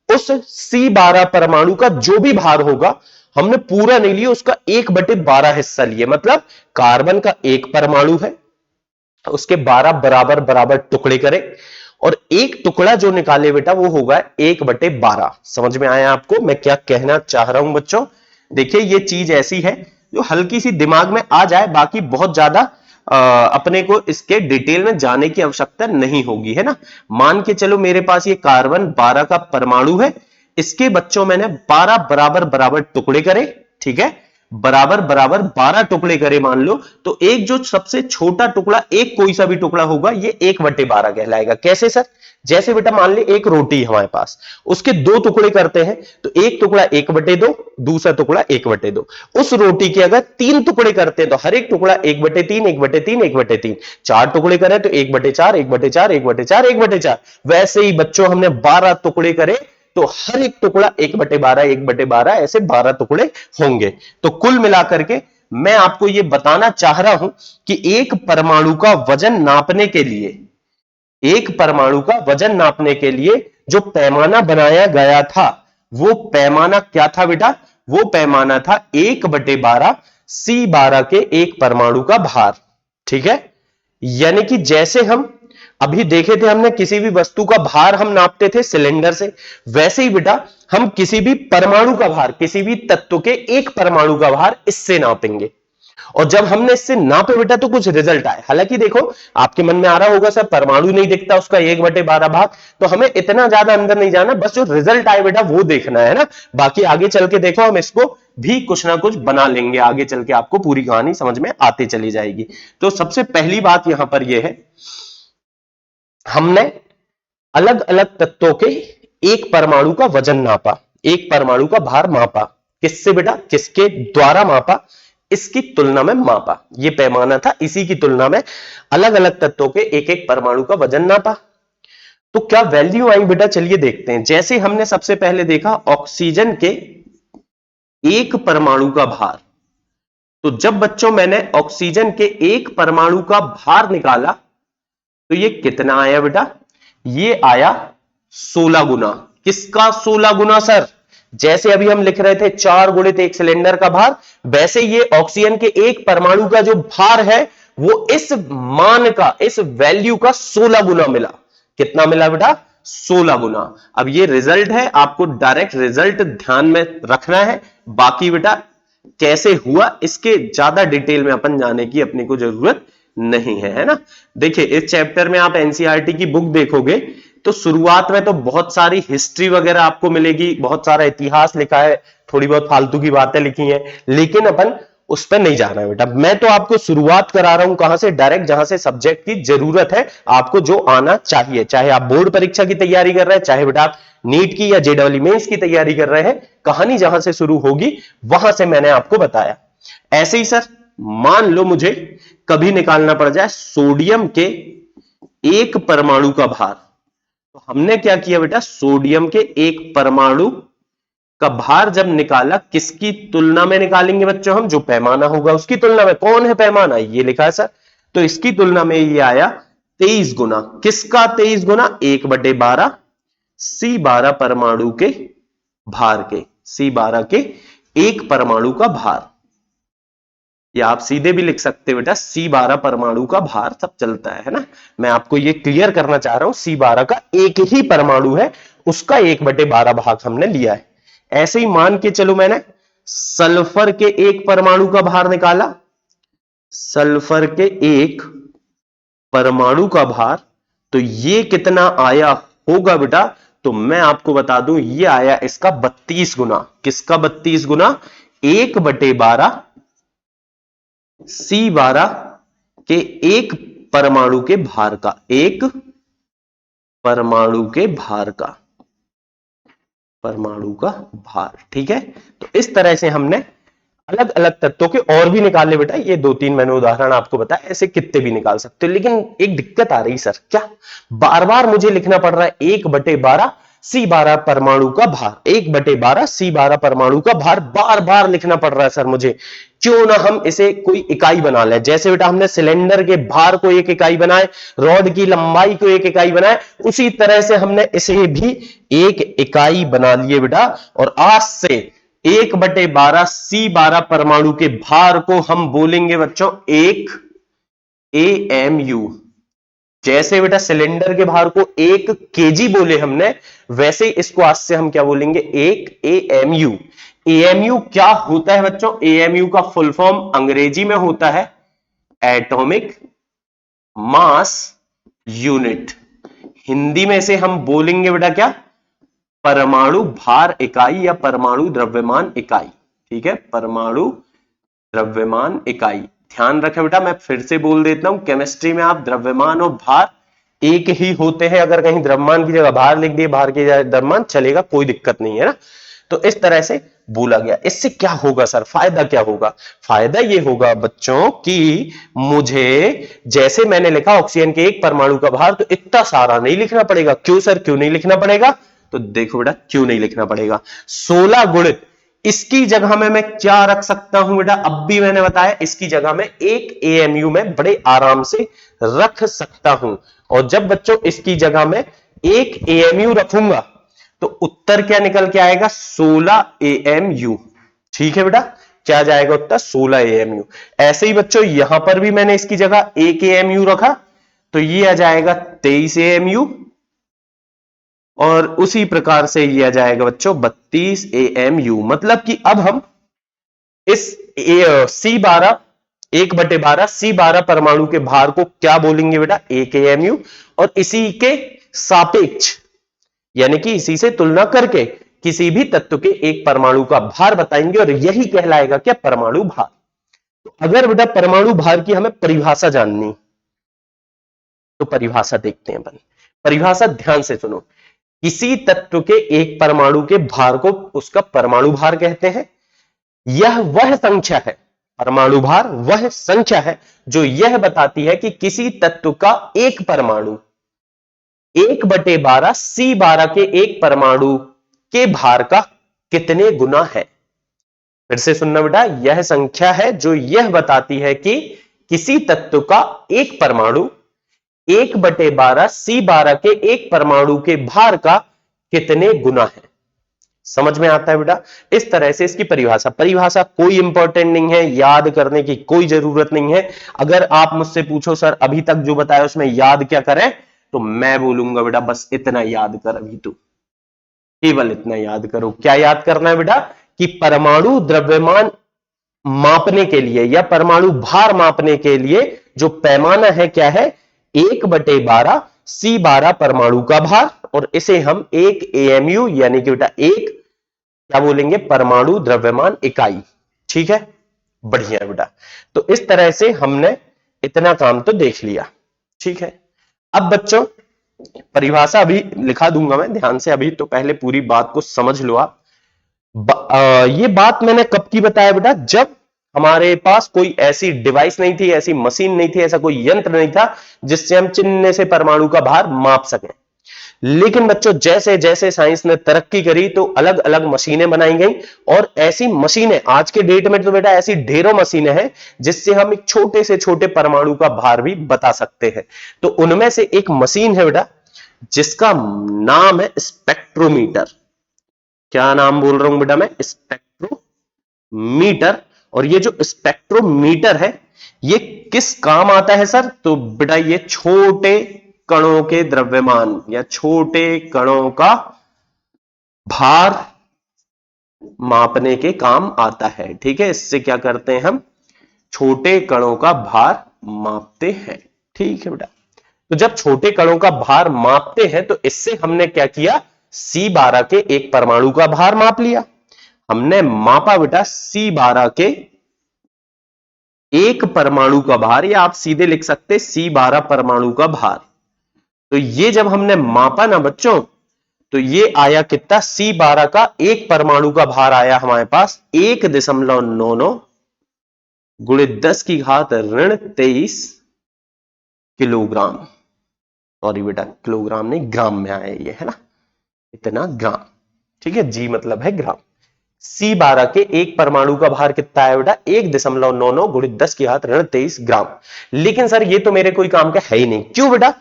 उस C12 परमाणु का जो भी भार होगा हमने पूरा नहीं लिया, उसका 1/12 हिस्सा लिए। मतलब कार्बन का एक परमाणु है, उसके 12 बराबर बराबर टुकड़े करें और एक टुकड़ा जो निकाले बेटा वो होगा 1/12। समझ में आया आपको मैं क्या कहना चाह रहा हूं बच्चों? देखिए ये चीज ऐसी है जो हल्की सी दिमाग में आ जाए, बाकी बहुत ज्यादा अपने को इसके डिटेल में जाने की आवश्यकता नहीं होगी, है ना। मान के चलो मेरे पास ये कार्बन 12 का परमाणु है, इसके बच्चों मैंने 12 बराबर बराबर टुकड़े करे, ठीक है, बराबर बराबर 12 टुकड़े करे मान लो, तो एक जो सबसे छोटा टुकड़ा, एक कोई सा भी टुकड़ा होगा, ये 1/12 कहलाएगा। कैसे सर? जैसे बेटा मान ले एक रोटी है हमारे पास, उसके दो टुकड़े करते हैं, तो एक टुकड़ा 1/2, दूसरा टुकड़ा 1/2। उस रोटी के अगर 3 टुकड़े करते हैं तो हर एक टुकड़ा 1/3, 1/3, 1/3। 4 टुकड़े करें तो 1/4, 1/4, 1/4, 1/4। वैसे ही बच्चों हमने 12 टुकड़े करे तो हर एक टुकड़ा 1/12, 1/12, ऐसे 12 टुकड़े होंगे। तो कुल मिलाकर के मैं आपको यह बताना चाह रहा हूं कि एक परमाणु का वजन नापने के लिए, एक परमाणु का वजन नापने के लिए जो पैमाना बनाया गया था, वो पैमाना क्या था बेटा? वो पैमाना था 1/12 C12 के एक परमाणु का भार, ठीक है। यानी कि जैसे हम अभी देखे थे, हमने किसी भी वस्तु का भार हम नापते थे सिलेंडर से, वैसे ही बेटा हम किसी भी परमाणु का भार, किसी भी तत्व के एक परमाणु का भार इससे नापेंगे। और जब हमने इससे नापे बेटा तो कुछ रिजल्ट आए। हालांकि देखो आपके मन में आ रहा होगा सर परमाणु नहीं दिखता, उसका 1/12 भाग, तो हमें इतना ज्यादा अंदर नहीं जाना, बस जो रिजल्ट आए बेटा वो देखना है ना। बाकी आगे चल के देखो हम इसको भी कुछ ना कुछ बना लेंगे, आगे चल के आपको पूरी कहानी समझ में आती चली जाएगी। तो सबसे पहली बात यहां पर यह है, हमने अलग अलग तत्वों के एक परमाणु का वजन नापा, एक परमाणु का भार मापा। किससे बेटा? किसके द्वारा मापा? इसकी तुलना में मापा। यह पैमाना था, इसी की तुलना में अलग अलग तत्वों के एक एक परमाणु का वजन नापा। तो क्या वैल्यू आई बेटा? चलिए देखते हैं। जैसे हमने सबसे पहले देखा ऑक्सीजन के एक परमाणु का भार, तो जब बच्चों मैंने ऑक्सीजन के एक परमाणु का भार निकाला तो ये कितना आया बेटा? ये आया 16 गुना। किसका 16 गुना सर? जैसे अभी हम लिख रहे थे 4 गुणित एक सिलेंडर का भार, वैसे ये ऑक्सीजन के एक परमाणु का जो भार है वो इस मान का, इस वैल्यू का 16 गुना मिला। कितना मिला बेटा? 16 गुना। अब ये रिजल्ट है, आपको डायरेक्ट रिजल्ट ध्यान में रखना है। बाकी बेटा कैसे हुआ इसके ज्यादा डिटेल में अपन जाने की अपने को जरूरत नहीं है, है ना। देखिए इस चैप्टर में आप एनसीईआरटी की बुक देखोगे तो शुरुआत में तो बहुत सारी हिस्ट्री वगैरह आपको मिलेगी, बहुत सारा इतिहास लिखा है, थोड़ी बहुत फालतू की बातें लिखी हैं, लेकिन अपन उस पर नहीं जा रहा है बेटा। मैं तो आपको शुरुआत करा रहा हूं कहां से? डायरेक्ट जहां से सब्जेक्ट की जरूरत है, आपको जो आना चाहिए। चाहे आप बोर्ड परीक्षा की तैयारी कर रहे हैं, चाहे बेटा आप नीट की या जेडब्ल्यू मेंस की तैयारी कर रहे हैं, कहानी जहां से शुरू होगी वहां से मैंने आपको बताया। ऐसे ही सर मान लो मुझे कभी निकालना पड़ जाए सोडियम के एक परमाणु का भार, तो हमने क्या किया बेटा? सोडियम के एक परमाणु का भार जब निकाला, किसकी तुलना में निकालेंगे बच्चों? हम जो पैमाना होगा उसकी तुलना में। कौन है पैमाना? ये लिखा है सर। तो इसकी तुलना में ये आया 23 गुना। किसका 23 गुना? 1/12 C12 परमाणु के भार के, C12 के एक परमाणु का भार, या आप सीधे भी लिख सकते हो बेटा C12 परमाणु का भार, सब चलता है ना। मैं आपको ये क्लियर करना चाह रहा हूं, C12 का एक ही परमाणु है, उसका 1/12 भाग हमने लिया है। ऐसे ही मान के चलो मैंने सल्फर के एक परमाणु का भार निकाला, सल्फर के एक परमाणु का भार, तो ये कितना आया होगा बेटा? तो मैं आपको बता दूं ये आया इसका 32 गुना। किसका 32 गुना? 1/12 C12 के एक परमाणु के भार का, एक परमाणु के भार का, परमाणु का भार। ठीक है, तो इस तरह से हमने अलग अलग तत्वों के और भी निकाले बेटा। ये 2-3 मैंने उदाहरण आपको बताया, ऐसे कितने भी निकाल सकते हो। लेकिन एक दिक्कत आ रही सर, क्या बार बार मुझे लिखना पड़ रहा है 1/12 C12 परमाणु का भार, 1/12 C12 परमाणु का भार बार बार लिखना पड़ रहा है सर मुझे। क्यों ना हम इसे कोई इकाई बना लें। जैसे बेटा हमने सिलेंडर के भार को एक इकाई बनाए, रॉड की लंबाई को एक इकाई बनाए, उसी तरह से हमने इसे भी एक इकाई बना लिए बेटा। और आज से 1/12 C12 परमाणु के भार को हम बोलेंगे बच्चों 1 AMU। जैसे बेटा सिलेंडर के भार को 1 kg बोले हमने, वैसे इसको आज से हम क्या बोलेंगे? 1 AMU। AMU क्या होता है बच्चों? AMU का फुल फॉर्म अंग्रेजी में होता है एटॉमिक मास यूनिट। हिंदी में से हम बोलेंगे बेटा क्या? परमाणु भार इकाई या परमाणु द्रव्यमान इकाई। ठीक है, परमाणु द्रव्यमान इकाई। ध्यान रखें बेटा, मैं फिर से बोल देता हूं, केमिस्ट्री में आप द्रव्यमान और भार एक ही होते हैं। अगर कहीं द्रव्यमान की जगह भार लिख दिए, भार की जगह द्रव्यमान, चलेगा, कोई दिक्कत नहीं है ना। तो इस तरह से बोला गया। इससे क्या होगा सर? फायदा क्या होगा? फायदा ये होगा बच्चों कि मुझे जैसे मैंने लिखा ऑक्सीजन के एक परमाणु का भार, तो इतना सारा नहीं लिखना पड़ेगा। क्यों सर, क्यों नहीं लिखना पड़ेगा? तो देखो बेटा क्यों नहीं लिखना पड़ेगा। 16 गुणित इसकी जगह में मैं क्या रख सकता हूं बेटा? अब भी मैंने बताया, इसकी जगह में 1 AMU में बड़े आराम से रख सकता हूं। और जब बच्चों इसकी जगह में 1 AMU रखूंगा तो उत्तर क्या निकल के आएगा? 16 AMU। ठीक है बेटा, क्या जाएगा उत्तर? 16 AMU। ऐसे ही बच्चों यहां पर भी मैंने इसकी जगह 1 AMU रखा तो ये आ जाएगा 23 AMU। और उसी प्रकार से ये आ जाएगा बच्चों 32 AMU। मतलब कि अब हम इस C12 1/12 C12 परमाणु के भार को क्या बोलेंगे बेटा? 1 AMU। और इसी के सापेक्ष यानी कि इसी से तुलना करके किसी भी तत्व के एक परमाणु का भार बताएंगे, और यही कहलाएगा क्या? परमाणु भार। तो अगर बेटा परमाणु भार की हमें परिभाषा जाननी, तो परिभाषा देखते हैं अपन। परिभाषा ध्यान से सुनो। किसी तत्व के एक परमाणु के भार को उसका परमाणु भार कहते हैं। यह वह संख्या है, परमाणु भार वह संख्या है जो यह बताती है कि किसी तत्व का एक परमाणु 1/12 C12 के एक परमाणु के भार का कितने गुना है। फिर से सुनना बेटा, यह संख्या है जो यह बताती है कि किसी तत्व का एक परमाणु 1/12 C12 के एक परमाणु के भार का कितने गुना है। समझ में आता है बेटा? इस तरह से इसकी परिभाषा। परिभाषा कोई इंपॉर्टेंट नहीं है, याद करने की कोई जरूरत नहीं है। अगर आप मुझसे पूछो सर अभी तक जो बताया उसमें याद क्या करें, तो मैं बोलूंगा बेटा बस इतना याद कर, अभी तो केवल इतना याद करो। क्या याद करना है बेटा? कि परमाणु द्रव्यमान मापने के लिए या परमाणु भार मापने के लिए जो पैमाना है क्या है? 1/12 C12 परमाणु का भार, और इसे हम 1 AMU यानी कि बेटा एक क्या बोलेंगे? परमाणु द्रव्यमान इकाई। ठीक है, बढ़िया बेटा। तो इस तरह से हमने इतना काम तो देख लिया। ठीक है, अब बच्चों परिभाषा अभी लिखा दूंगा मैं, ध्यान से अभी तो पहले पूरी बात को समझ लो आप। ये बात मैंने कब की बताया बेटा? जब हमारे पास कोई ऐसी डिवाइस नहीं थी, ऐसी मशीन नहीं थी, ऐसा कोई यंत्र नहीं था जिससे हम चिन्ह से परमाणु का भार माप सकें। लेकिन बच्चों जैसे जैसे साइंस ने तरक्की करी तो अलग अलग मशीनें बनाई गई, और ऐसी मशीनें आज के डेट में तो बेटा ऐसी ढेरों मशीनें हैं जिससे हम एक छोटे से छोटे परमाणु का भार भी बता सकते हैं। तो उनमें से एक मशीन है बेटा जिसका नाम है स्पेक्ट्रोमीटर। क्या नाम बोल रहा हूं बेटा मैं? स्पेक्ट्रोमीटर। और ये जो स्पेक्ट्रोमीटर है ये किस काम आता है सर? तो बेटा ये छोटे कणों के द्रव्यमान या छोटे कणों का भार मापने के काम आता है। ठीक है, इससे क्या करते हैं हम? छोटे कणों का भार मापते हैं। ठीक है बेटा, तो जब छोटे कणों का भार मापते हैं तो इससे हमने क्या किया? C12 के एक परमाणु का भार माप लिया। हमने मापा बेटा C12 के एक परमाणु का भार, या आप सीधे लिख सकते C12 परमाणु का भार। तो ये जब हमने मापा ना बच्चों, तो ये आया कितना, C12 का एक परमाणु का भार आया हमारे पास 1.99 गुणित 10 की घात ऋण 23 किलोग्राम। सॉरी बेटा, किलोग्राम नहीं, ग्राम में आया ये, है ना, इतना ग्राम। ठीक है, जी मतलब है ग्राम। C12 के एक परमाणु का भार कितना है बेटा, 1.99 गुणित 10 की घात ऋण 23 ग्राम। लेकिन सर ये तो मेरे कोई काम का है ही नहीं। क्यों बेटा?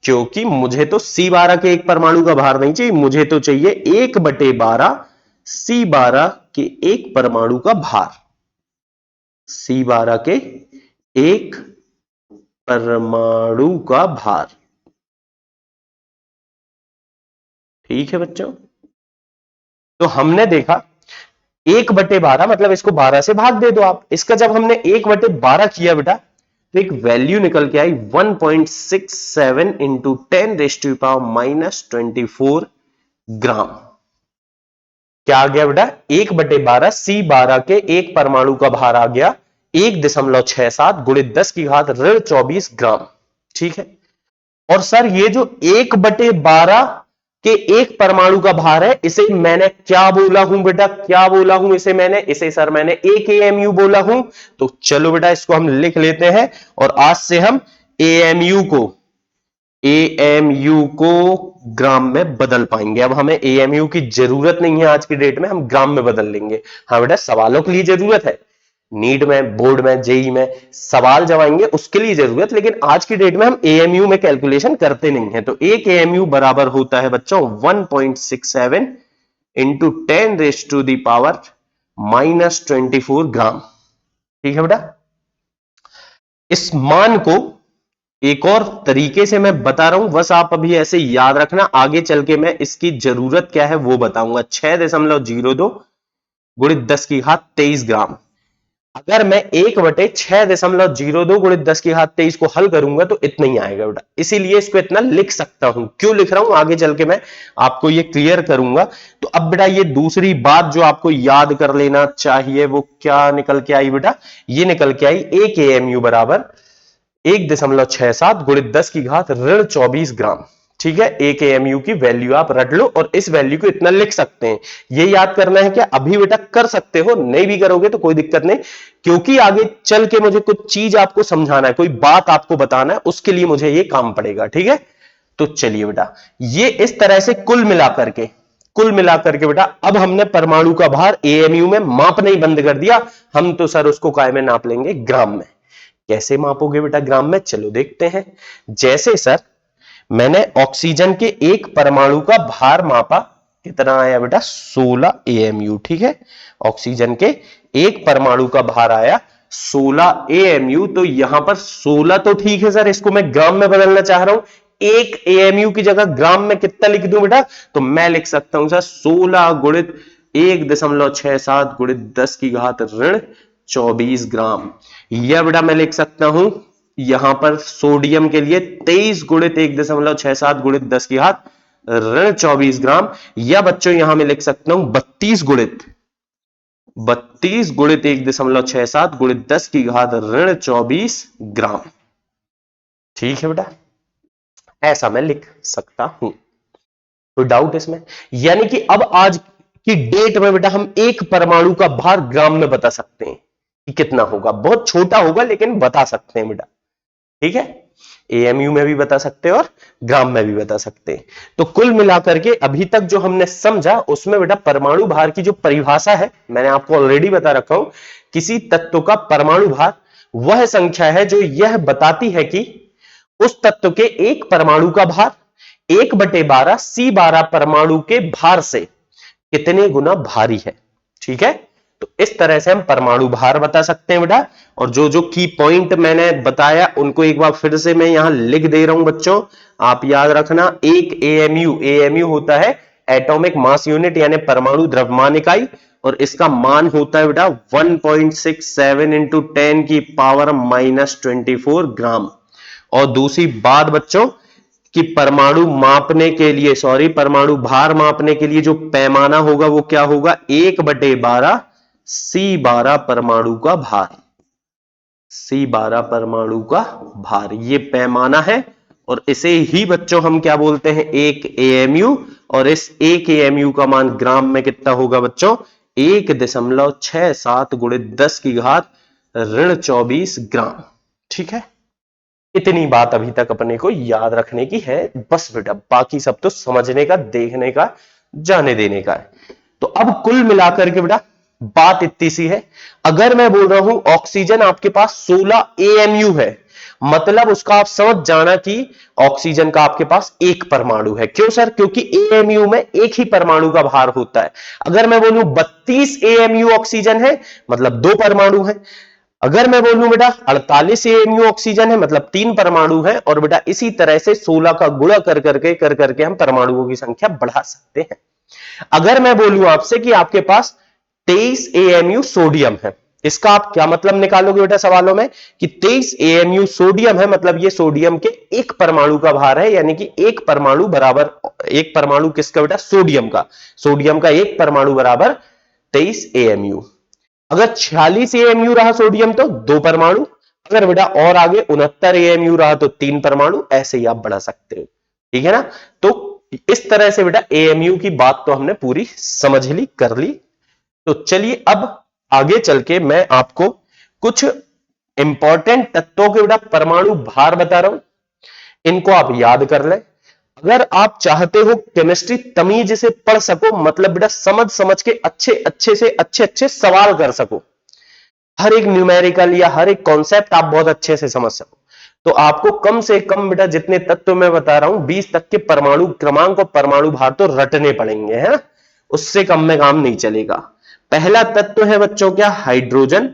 क्योंकि मुझे तो C12 के एक परमाणु का भार नहीं चाहिए, मुझे तो चाहिए 1/12 C12 के एक परमाणु का भार। C12 के एक परमाणु का भार। ठीक है बच्चों, तो हमने देखा 1/12 मतलब इसको 12 से भाग दे दो आप। इसका जब हमने 1/12 किया बेटा, तो एक वैल्यू निकल के आई 1.67 इंटू 10⁻⁻24 ग्राम। क्या आ गया बेटा, 1/12 C12 के एक परमाणु का भार आ गया 1.67 गुणित 10 की घात ऋण 24 ग्राम। ठीक है, और सर ये जो 1/12 के एक परमाणु का भार है, इसे मैंने क्या बोला हूं बेटा, क्या बोला हूं इसे मैंने, इसे सर मैंने 1 AMU बोला हूं। तो चलो बेटा इसको हम लिख लेते हैं, और आज से हम AMU को ग्राम में बदल पाएंगे। अब हमें AMU की जरूरत नहीं है आज की डेट में, हम ग्राम में बदल लेंगे। हाँ बेटा, सवालों के लिए जरूरत है, नीट में, बोर्ड में, जेई में सवाल जब आएंगे उसके लिए जरूरत, लेकिन आज की डेट में हम AMU में कैलकुलेशन करते नहीं है। तो एक AMU बराबर होता है बच्चों 1.67 इंटू 10⁻⁻24 ग्राम। ठीक है बेटा, इस मान को एक और तरीके से मैं बता रहा हूं, बस आप अभी ऐसे याद रखना, आगे चल के मैं इसकी जरूरत क्या है वो बताऊंगा। 6.02 गुणित 10 की घात 23 ग्राम। अगर मैं 1/6.02 गुणित 10 की घात 23 को हल करूंगा तो इतना ही आएगा बेटा, इसीलिए इसको इतना लिख सकता हूं। क्यों लिख रहा हूं आगे चल के मैं आपको ये क्लियर करूंगा। तो अब बेटा ये दूसरी बात जो आपको याद कर लेना चाहिए वो क्या निकल के आई बेटा, ये निकल के आई 1 AMU बराबर 1.67 गुणित 10 की घात ऋण 24 ग्राम। ठीक है, 1 AMU की वैल्यू आप रट लो, और इस वैल्यू को इतना लिख सकते हैं। ये याद करना है क्या, अभी बेटा कर सकते हो, नहीं भी करोगे तो कोई दिक्कत नहीं, क्योंकि आगे चल के मुझे कुछ चीज आपको समझाना है, कोई बात आपको बताना है, उसके लिए मुझे ये काम पड़ेगा। ठीक है, तो चलिए बेटा, ये इस तरह से कुल मिलाकर के बेटा अब हमने परमाणु का भार AMU में मापना ही बंद कर दिया, हम तो सर उसको काय में नाप लेंगे, ग्राम में। कैसे मापोगे बेटा ग्राम में, चलो देखते हैं। जैसे सर मैंने ऑक्सीजन के एक परमाणु का भार मापा, कितना आया बेटा, 16 AMU। ठीक है, ऑक्सीजन के एक परमाणु का भार आया 16 AMU। तो यहां पर 16 तो ठीक है सर, इसको मैं ग्राम में बदलना चाह रहा हूं, 1 AMU की जगह ग्राम में कितना लिख दूं बेटा, तो मैं लिख सकता हूं सर 16 गुणित 1.67 गुणित 10 की घात ऋण 24 ग्राम। यह बेटा मैं लिख सकता हूं यहां पर सोडियम के लिए 23 गुणित 1.67 गुणित 10 की घात ऋण 24 ग्राम, या बच्चों यहां मैं लिख सकता हूं 32 गुणित 1.67 गुणित 10 की घात ऋण 24 ग्राम। ठीक है बेटा, ऐसा मैं लिख सकता हूं, कोई डाउट इसमें? यानी कि अब आज की डेट में बेटा हम एक परमाणु का भार ग्राम में बता सकते हैं कि कितना होगा, बहुत छोटा होगा लेकिन बता सकते हैं बेटा। ठीक है, AMU में भी बता सकते हैं और ग्राम में भी बता सकते हैं। तो कुल मिलाकर के अभी तक जो हमने समझा उसमें बेटा परमाणु भार की जो परिभाषा है मैंने आपको ऑलरेडी बता रखा हूं, किसी तत्व का परमाणु भार वह संख्या है जो यह बताती है कि उस तत्व के एक परमाणु का भार 1/12 C12 परमाणु के भार से कितने गुना भारी है। ठीक है, तो इस तरह से हम परमाणु भार बता सकते हैं बेटा। और जो जो की पॉइंट मैंने बताया उनको एक बार फिर से मैं यहां लिख दे रहा हूं बच्चों, आप याद रखना। एक AMU होता है एटॉमिक मास यूनिट, यानी परमाणु द्रव्यमान इकाई, और इसका मान होता है बेटा 1.67 इंटू 10⁻⁻24 ग्राम। और दूसरी बात बच्चों, कि परमाणु मापने के लिए, सॉरी, परमाणु भार मापने के लिए जो पैमाना होगा वो क्या होगा, 1/12 C12 परमाणु का भार। C12 परमाणु का भार ये पैमाना है, और इसे ही बच्चों हम क्या बोलते हैं, 1 AMU। और इस 1 AMU का मान ग्राम में कितना होगा बच्चों, 1.67 गुणित 10 की घात ऋण 24 ग्राम। ठीक है, इतनी बात अभी तक अपने को याद रखने की है बस बेटा, बाकी सब तो समझने का, देखने का, जाने देने का है। तो अब कुल मिलाकर के बेटा बात इतनी सी है, अगर मैं बोल रहा हूं ऑक्सीजन आपके पास 16 AMU है, मतलब उसका आप समझ जाना कि ऑक्सीजन का आपके पास एक परमाणु है। क्यों सर, क्योंकि AMU में एक ही परमाणु का भार होता है। अगर मैं बोलूं 32 AMU ऑक्सीजन है, मतलब 2 परमाणु है। अगर मैं बोलूं बेटा 48 AMU ऑक्सीजन है, मतलब 3 परमाणु है। और बेटा इसी तरह से 16 का गुणा कर करके हम परमाणुओं की संख्या बढ़ा सकते हैं। अगर मैं बोलूं आपसे कि आपके पास 23 AMU सोडियम है, इसका आप क्या मतलब निकालोगे बेटा सवालों में, कि 23 AMU सोडियम है, मतलब ये सोडियम के एक परमाणु का भार है, यानी कि एक परमाणु बराबर, एक परमाणु किसका बेटा, सोडियम का। सोडियम का एक परमाणु बराबर 23 AMU। अगर 46 AMU रहा सोडियम तो 2 परमाणु, अगर बेटा और आगे 69 AMU रहा तो 3 परमाणु, ऐसे ही आप बढ़ा सकते हो। ठीक है ना, तो इस तरह से बेटा AMU की बात तो हमने पूरी समझ ली, कर ली। तो चलिए अब आगे चल के मैं आपको कुछ इंपॉर्टेंट तत्वों के बेटा परमाणु भार बता रहा हूं, इनको आप याद कर लें। अगर आप चाहते हो केमिस्ट्री तमीज से पढ़ सको, मतलब बेटा समझ समझ के अच्छे अच्छे से अच्छे अच्छे सवाल कर सको, हर एक न्यूमेरिकल या हर एक कॉन्सेप्ट आप बहुत अच्छे से समझ सको, तो आपको कम से कम बेटा जितने तत्व मैं बता रहा हूं 20 तक के परमाणु क्रमांक और परमाणु भार तो रटने पड़ेंगे, है ना, उससे कम में काम नहीं चलेगा। पहला तत्व है बच्चों क्या, हाइड्रोजन।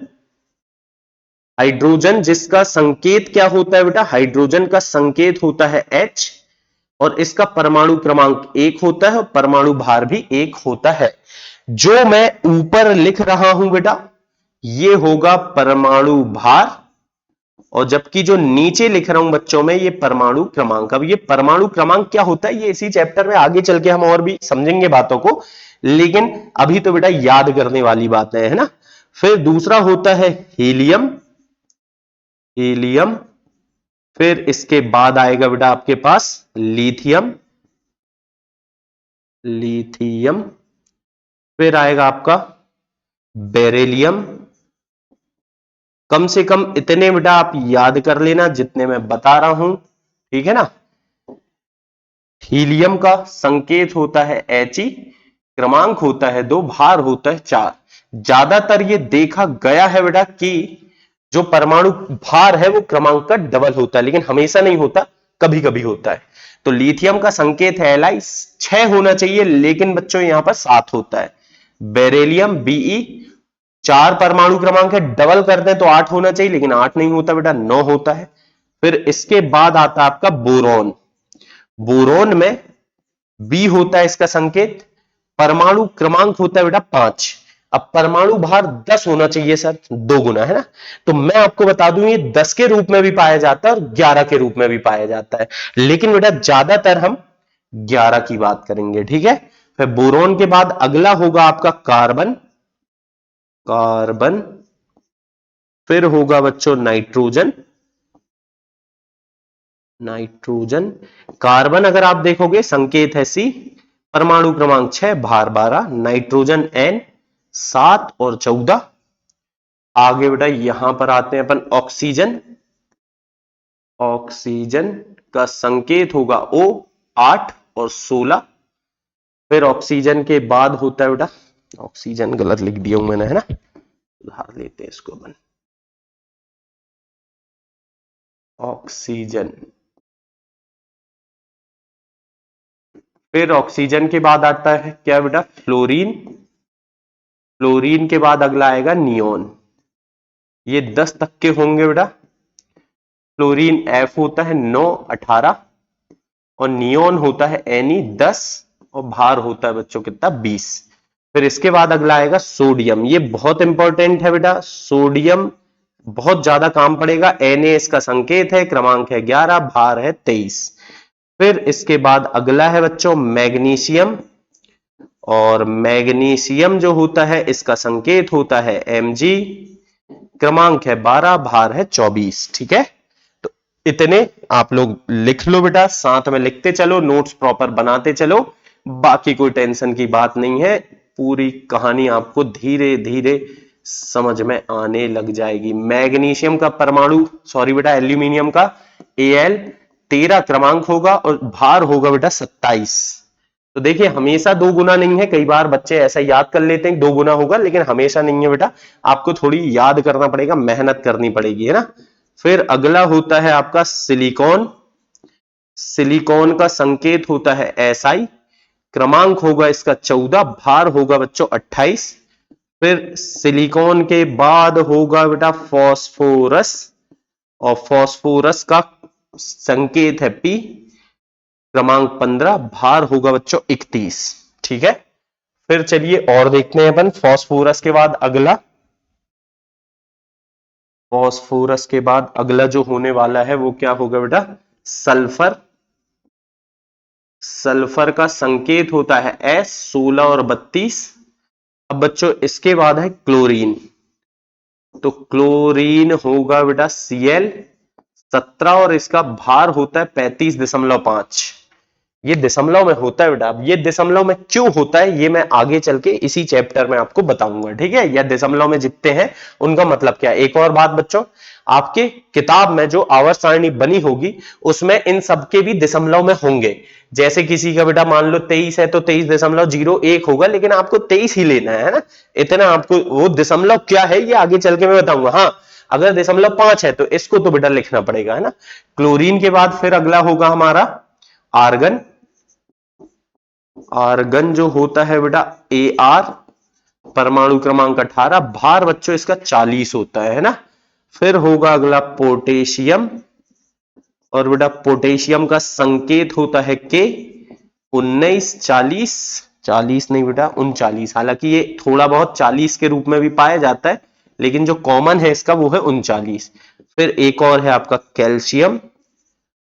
हाइड्रोजन जिसका संकेत क्या होता है बेटा, हाइड्रोजन का संकेत होता है H, और इसका परमाणु क्रमांक 1 होता है और परमाणु भार भी 1 होता है। जो मैं ऊपर लिख रहा हूं बेटा ये होगा परमाणु भार, और जबकि जो नीचे लिख रहा हूं बच्चों में ये परमाणु क्रमांक। अब ये परमाणु क्रमांक क्या होता है, ये इसी चैप्टर में आगे चल के हम और भी समझेंगे बातों को, लेकिन अभी तो बेटा याद करने वाली बातें है ना। फिर दूसरा होता है हीलियम। हीलियम, फिर इसके बाद आएगा बेटा आपके पास लिथियम। लिथियम, फिर आएगा आपका बेरिलियम। कम से कम इतने बेटा आप याद कर लेना जितने मैं बता रहा हूं, ठीक है ना। हीलियम का संकेत होता है He, क्रमांक होता है 2, भार होता है 4। ज्यादातर ये देखा गया है बेटा कि जो परमाणु भार है वो क्रमांक का डबल होता है, लेकिन हमेशा नहीं होता, कभी कभी होता है। तो लिथियम का संकेत है Li, 6 होना चाहिए, लेकिन बच्चों यहां पर 7 होता है। बेरिलियम Be, 4 परमाणु क्रमांक है, डबल कर दें तो 8 होना चाहिए, लेकिन 8 नहीं होता बेटा, 9 होता है। फिर इसके बाद आता है आपका बोरॉन। बोरॉन में बी होता है इसका संकेत, परमाणु क्रमांक होता है बेटा 5। अब परमाणु भार 10 होना चाहिए सर, 2 गुना, है ना। तो मैं आपको बता दूं ये 10 के रूप में भी पाया जाता है और 11 के रूप में भी पाया जाता है, लेकिन बेटा ज्यादातर हम 11 की बात करेंगे, ठीक है। फिर बोरॉन के बाद अगला होगा आपका कार्बन। कार्बन, फिर होगा बच्चों नाइट्रोजन। नाइट्रोजन, कार्बन अगर आप देखोगे संकेत है सी, परमाणु क्रमांक 6, भार 12। नाइट्रोजन N, 7 और 14। आगे बेटा यहां पर आते हैं अपन ऑक्सीजन। ऑक्सीजन का संकेत होगा O, 8 और 16। फिर ऑक्सीजन के बाद होता है बेटा, ऑक्सीजन गलत लिख दिया हूं मैंने, है ना, सुधार लेते हैं इसको अपन। ऑक्सीजन, फिर ऑक्सीजन के बाद आता है क्या बेटा, फ्लोरीन। फ्लोरीन के बाद अगला आएगा नियोन। ये 10 तक के होंगे बेटा। फ्लोरीन F होता है 9, 18, और नियोन होता है Ne, 10, और भार होता है बच्चों कितना, 20। फिर इसके बाद अगला आएगा सोडियम। ये बहुत इंपॉर्टेंट है बेटा, सोडियम बहुत ज्यादा काम पड़ेगा। Na इसका संकेत है, क्रमांक है 11, भार है 23। फिर इसके बाद अगला है बच्चों मैग्नीशियम, और मैग्नीशियम जो होता है इसका संकेत होता है Mg, क्रमांक है 12, भार है 24। ठीक है, तो इतने आप लोग लिख लो बेटा, साथ में लिखते चलो, नोट्स प्रॉपर बनाते चलो, बाकी कोई टेंशन की बात नहीं है, पूरी कहानी आपको धीरे धीरे समझ में आने लग जाएगी। मैग्नीशियम का परमाणु, सॉरी बेटा एल्यूमिनियम का Al 13 क्रमांक होगा और भार होगा बेटा 27। तो देखिए हमेशा दो गुना नहीं है, कई बार बच्चे ऐसा याद कर लेते हैं दो गुना होगा, लेकिन हमेशा नहीं है बेटा, आपको थोड़ी याद करना पड़ेगा, मेहनत करनी पड़ेगी, है ना। फिर अगला होता है आपका सिलिकॉन, सिलिकॉन का संकेत होता है SI, क्रमांक होगा इसका 14, भार होगा बच्चों 28। फिर सिलिकॉन के बाद होगा बेटा फास्फोरस, और फास्फोरस का संकेत है P, क्रमांक 15, भार होगा बच्चों 31। ठीक है, फिर चलिए और देखते हैं अपन फास्फोरस के बाद अगला, फास्फोरस के बाद अगला जो होने वाला है वो क्या होगा बेटा सल्फर, सल्फर का संकेत होता है S, 16 और 32। अब बच्चों इसके बाद है क्लोरीन, तो क्लोरीन होगा बेटा Cl, 17 और इसका भार होता है 35.5। ये दशमलव में होता है बेटा, अब ये दशमलव में क्यों होता है ये मैं आगे चल के इसी चैप्टर में आपको बताऊंगा। ठीक है, या दशमलव में जितने हैं उनका मतलब क्या है। एक और बात बच्चों, आपके किताब में जो आवर्त सारणी बनी होगी उसमें इन सबके भी दशमलव में होंगे। जैसे किसी का बेटा मान लो 23 है तो 23.01 होगा, लेकिन आपको 23 ही लेना है ना, इतना आपको, वो दशमलव क्या है ये आगे चल के मैं बताऊंगा। हाँ, अगर दशमलव 5 है तो इसको तो बेटा लिखना पड़ेगा, है ना। क्लोरीन के बाद फिर अगला होगा हमारा आर्गन, आर्गन जो होता है बेटा Ar, परमाणु क्रमांक 18, भार बच्चों इसका 40 होता है ना। फिर होगा अगला पोटेशियम, और बेटा पोटेशियम का संकेत होता है K, 19, 40, 40 नहीं बेटा 39, हालांकि ये थोड़ा बहुत 40 के रूप में भी पाया जाता है, लेकिन जो कॉमन है इसका वो है 39। फिर एक और है आपका कैल्शियम,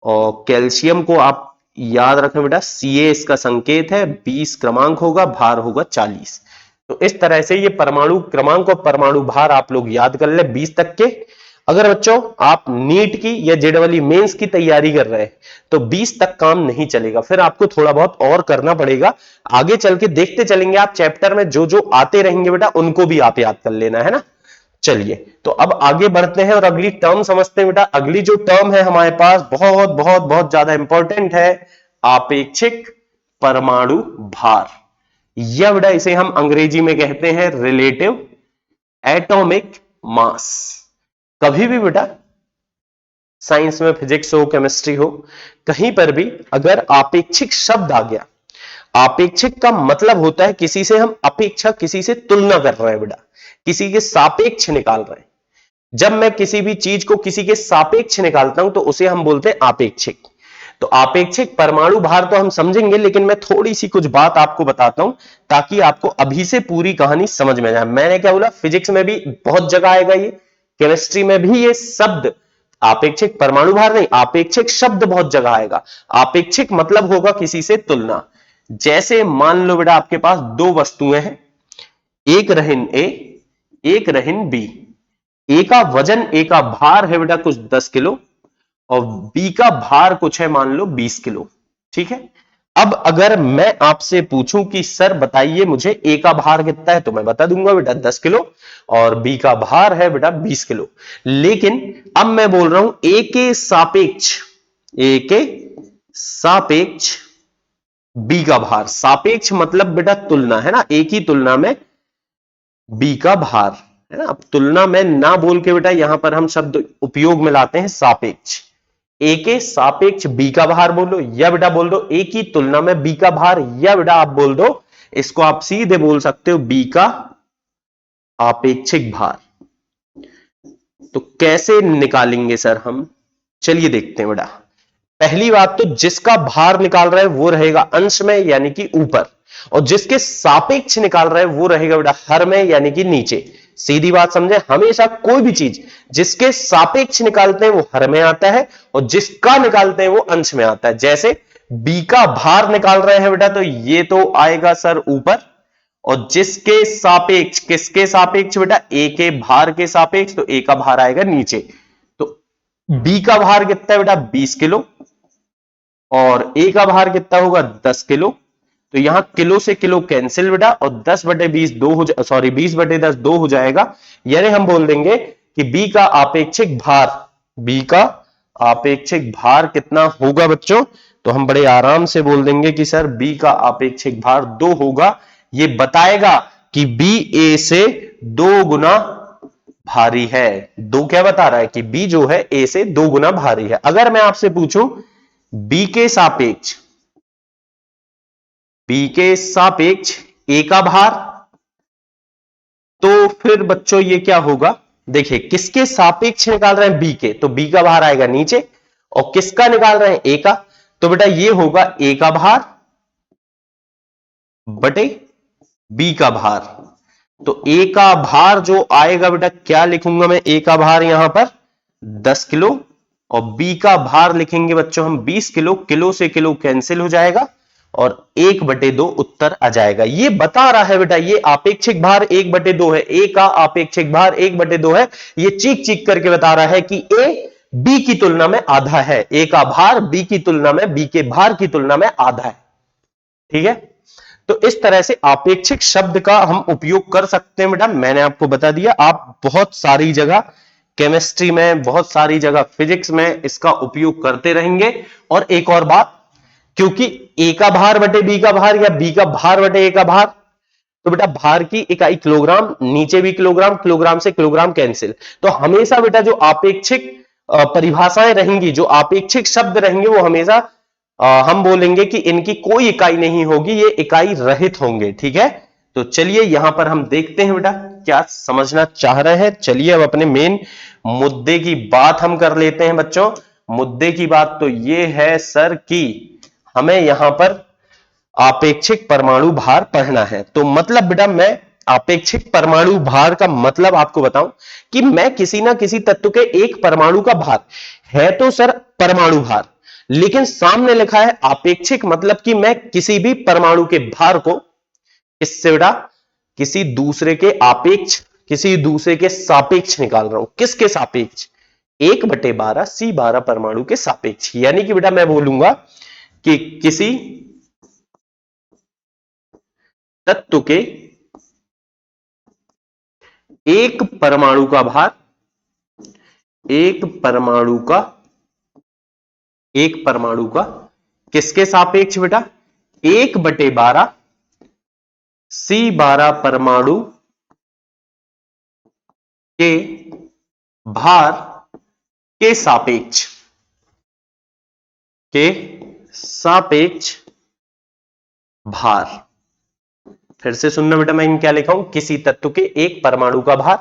और कैल्शियम को आप याद रखें बेटा Ca इसका संकेत है, 20 क्रमांक होगा, भार होगा 40। तो इस तरह से ये परमाणु क्रमांक और परमाणु भार आप लोग याद कर ले 20 तक के। अगर बच्चों आप नीट की या जेडबलई मेंस की तैयारी कर रहे हैं तो 20 तक काम नहीं चलेगा, फिर आपको थोड़ा बहुत और करना पड़ेगा। आगे चल के देखते चलेंगे आप चैप्टर में जो जो आते रहेंगे बेटा उनको भी आप याद कर लेना, है ना। चलिए तो अब आगे बढ़ते हैं और अगली टर्म समझते हैं बेटा। अगली जो टर्म है हमारे पास बहुत बहुत बहुत ज्यादा इंपॉर्टेंट है, आपेक्षिक परमाणु भार, या बेटा इसे हम अंग्रेजी में कहते हैं रिलेटिव एटॉमिक मास। कभी भी बेटा साइंस में, फिजिक्स हो, केमिस्ट्री हो, कहीं पर भी अगर आपेक्षिक शब्द आ गया, आपेक्षिक का मतलब होता है किसी से हम अपेक्षा, किसी से तुलना कर रहे हैं बेटा, किसी के सापेक्ष निकाल रहे हैं। जब मैं किसी भी चीज को किसी के सापेक्ष निकालता हूं तो उसे हम बोलते हैं आपेक्षिक। तो आपेक्षिक परमाणु भार तो हम समझेंगे, लेकिन मैं थोड़ी सी कुछ बात आपको बताता हूं ताकि आपको अभी से पूरी कहानी समझ में जाए। मैंने क्या बोला, फिजिक्स में भी बहुत जगह आएगा ये, केमिस्ट्री में भी ये शब्द, आपेक्षिक परमाणु भार नहीं, आपेक्षिक शब्द बहुत जगह आएगा। आपेक्षिक मतलब होगा किसी से तुलना। जैसे मान लो बेटा आपके पास दो वस्तुएं हैं, एक रहिन ए, एक रहिन बी। ए का वजन, ए का भार है बेटा कुछ 10 किलो, और बी का भार कुछ है मान लो 20 किलो। ठीक है, अब अगर मैं आपसे पूछूं कि सर बताइए मुझे ए का भार कितना है, तो मैं बता दूंगा बेटा 10 किलो, और बी का भार है बेटा 20 किलो। लेकिन अब मैं बोल रहा हूं ए के सापेक्ष, ए के सापेक्ष बी का भार, सापेक्ष मतलब बेटा तुलना, है ना, ए की तुलना में बी का भार, है ना। अब तुलना में ना बोल के बेटा यहां पर हम शब्द उपयोग में लाते हैं सापेक्ष। ए के सापेक्ष बी का भार बोलो, या बेटा बोल दो ए की तुलना में बी का भार, या बेटा आप बोल दो, इसको आप सीधे बोल सकते हो बी का आपेक्षिक भार। तो कैसे निकालेंगे सर हम, चलिए देखते हैं बेटा। पहली बात तो जिसका भार निकाल रहा है वो रहेगा अंश में यानी कि ऊपर, और जिसके सापेक्ष निकाल रहा है वो रहेगा बेटा हर में यानी कि नीचे। सीधी बात समझे, हमेशा कोई भी चीज जिसके सापेक्ष निकालते हैं वो हर में आता है, और जिसका निकालते हैं वो अंश में आता है। जैसे बी का भार निकाल रहे हैं बेटा, तो ये तो आएगा सर ऊपर, और जिसके सापेक्ष, किसके सापेक्ष बेटा, ए के भार के सापेक्ष, तो ए का भार आएगा नीचे। तो बी का भार कितना है बेटा, 20 किलो, और ए का भार कितना होगा, 10 किलो। तो यहां किलो से किलो कैंसिल बेटा, और 10/20 दो हो जा, सॉरी 20/10 2 हो जाएगा। यानी हम बोल देंगे कि बी का आपेक्षिक भार, बी का आपेक्षिक भार कितना होगा बच्चों, तो हम बड़े आराम से बोल देंगे कि सर बी का आपेक्षिक भार 2 होगा। ये बताएगा कि बी ए से 2 गुना भारी है। दो क्या बता रहा है कि बी जो है ए से 2 गुना भारी है। अगर मैं आपसे पूछूं बी के सापेक्ष, बी के सापेक्ष ए का भार, तो फिर बच्चों ये क्या होगा, देखिए किसके सापेक्ष निकाल रहे हैं, बी के, तो बी का भार आएगा नीचे, और किसका निकाल रहे हैं, ए का, तो बेटा ये होगा ए का भार बटे बी का भार। तो ए का भार जो आएगा बेटा, क्या लिखूंगा मैं, ए का भार यहां पर 10 किलो, और बी का भार लिखेंगे बच्चों हम 20 किलो, किलो से किलो कैंसिल हो जाएगा, और 1/2 उत्तर आ जाएगा। ये बता रहा है बेटा, ये आपेक्षिक भार 1/2 है, ए का आपेक्षिक भार 1/2 है। ये चीख चीख करके बता रहा है कि ए बी की तुलना में आधा है, ए का भार बी की तुलना में, बी के भार की तुलना में आधा है। ठीक है, तो इस तरह से आपेक्षिक शब्द का हम उपयोग कर सकते हैं बेटा। मैंने आपको बता दिया, आप बहुत सारी जगह केमिस्ट्री में, बहुत सारी जगह फिजिक्स में इसका उपयोग करते रहेंगे। और एक और बात, क्योंकि ए का भार बटे बी का भार, या बी का भार बटे ए का भार, तो बेटा भार की इकाई किलोग्राम, नीचे भी किलोग्राम, किलोग्राम से किलोग्राम कैंसिल। तो हमेशा बेटा जो आपेक्षिक परिभाषाएं रहेंगी, जो आपेक्षिक शब्द रहेंगे, वो हमेशा हम बोलेंगे कि इनकी कोई इकाई नहीं होगी, ये इकाई रहित होंगे। ठीक है, तो चलिए यहां पर हम देखते हैं बेटा क्या समझना चाह रहे हैं। चलिए अब अपने मेन मुद्दे की बात हम कर लेते हैं बच्चों। मुद्दे की बात तो ये है सर कि हमें यहां पर आपेक्षिक परमाणु भार पढ़ना है। तो मतलब बेटा मैं आपेक्षिक परमाणु भार का मतलब आपको बताऊं कि मैं किसी ना किसी तत्व के एक परमाणु का भार, है तो सर परमाणु भार, लेकिन सामने लिखा है आपेक्षिक, मतलब कि मैं किसी भी परमाणु के भार को इससे बेटा किसी दूसरे के आपेक्ष, किसी दूसरे के सापेक्ष निकाल रहा हूं। किसके सापेक्ष, 1/12 C12 परमाणु के सापेक्ष। यानी कि बेटा मैं बोलूंगा कि किसी तत्व के एक परमाणु का भार, एक परमाणु का, एक परमाणु का किसके सापेक्ष बेटा, 1/12 C12 परमाणु के भार के सापेक्ष, के सापेक्ष भार। फिर से सुनना बेटा, मैं क्या लिखा हूं, किसी तत्व के एक परमाणु का भार,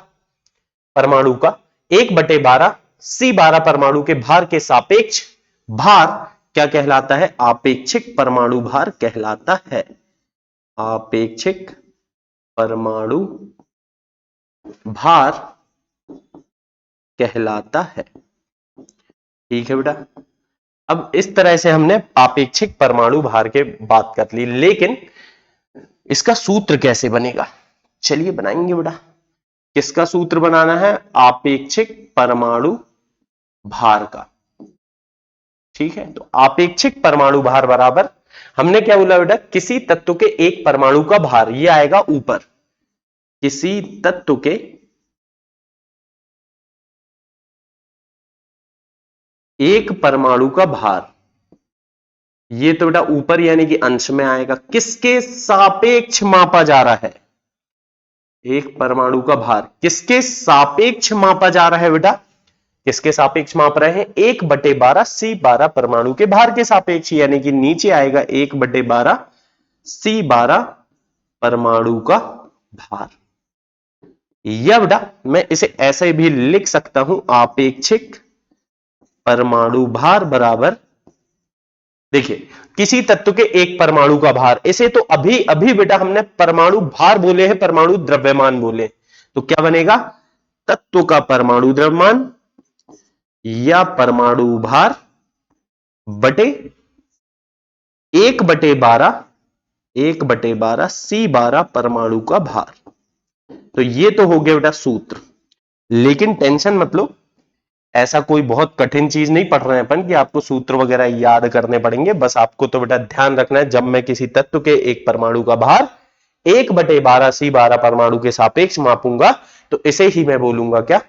परमाणु का 1/12 C12 परमाणु के भार के सापेक्ष भार क्या कहलाता है, आपेक्षिक परमाणु भार कहलाता है। आपेक्षिक परमाणु भार कहलाता है। ठीक है बेटा, अब इस तरह से हमने आपेक्षिक परमाणु भार के बात कर ली, लेकिन इसका सूत्र कैसे बनेगा, चलिए बनाएंगे बेटा। किसका सूत्र बनाना है, आपेक्षिक परमाणु भार का। ठीक है, तो आपेक्षिक परमाणु भार बराबर, हमने क्या बोला बेटा, किसी तत्व के एक परमाणु का भार, ये आएगा ऊपर, किसी तत्व के एक परमाणु का भार, ये तो बेटा ऊपर यानी कि अंश में आएगा। किसके सापेक्ष मापा जा रहा है, एक परमाणु का भार किसके सापेक्ष मापा जा रहा है बेटा, किसके सापेक्ष माप रहे हैं, 1/12 C12 परमाणु के भार के सापेक्ष, यानी कि नीचे आएगा 1/12 C12 परमाणु का भार। या बेटा मैं इसे ऐसे भी लिख सकता हूं, आपेक्षिक परमाणु भार बराबर, देखिए किसी तत्व के एक परमाणु का भार, इसे तो अभी अभी बेटा हमने परमाणु भार बोले हैं, परमाणु द्रव्यमान बोले, तो क्या बनेगा, तत्व का परमाणु द्रव्यमान या परमाणु भार बटे 1/12 C12 परमाणु का भार। तो ये तो हो गया बेटा सूत्र, लेकिन टेंशन मत लो, ऐसा कोई बहुत कठिन चीज नहीं पढ़ रहे हैं अपन कि आपको सूत्र वगैरह याद करने पड़ेंगे। बस आपको तो बेटा ध्यान रखना है, जब मैं किसी तत्व के एक परमाणु का भार 1/12 C12 परमाणु के सापेक्ष मापूंगा तो इसे ही मैं बोलूंगा क्या,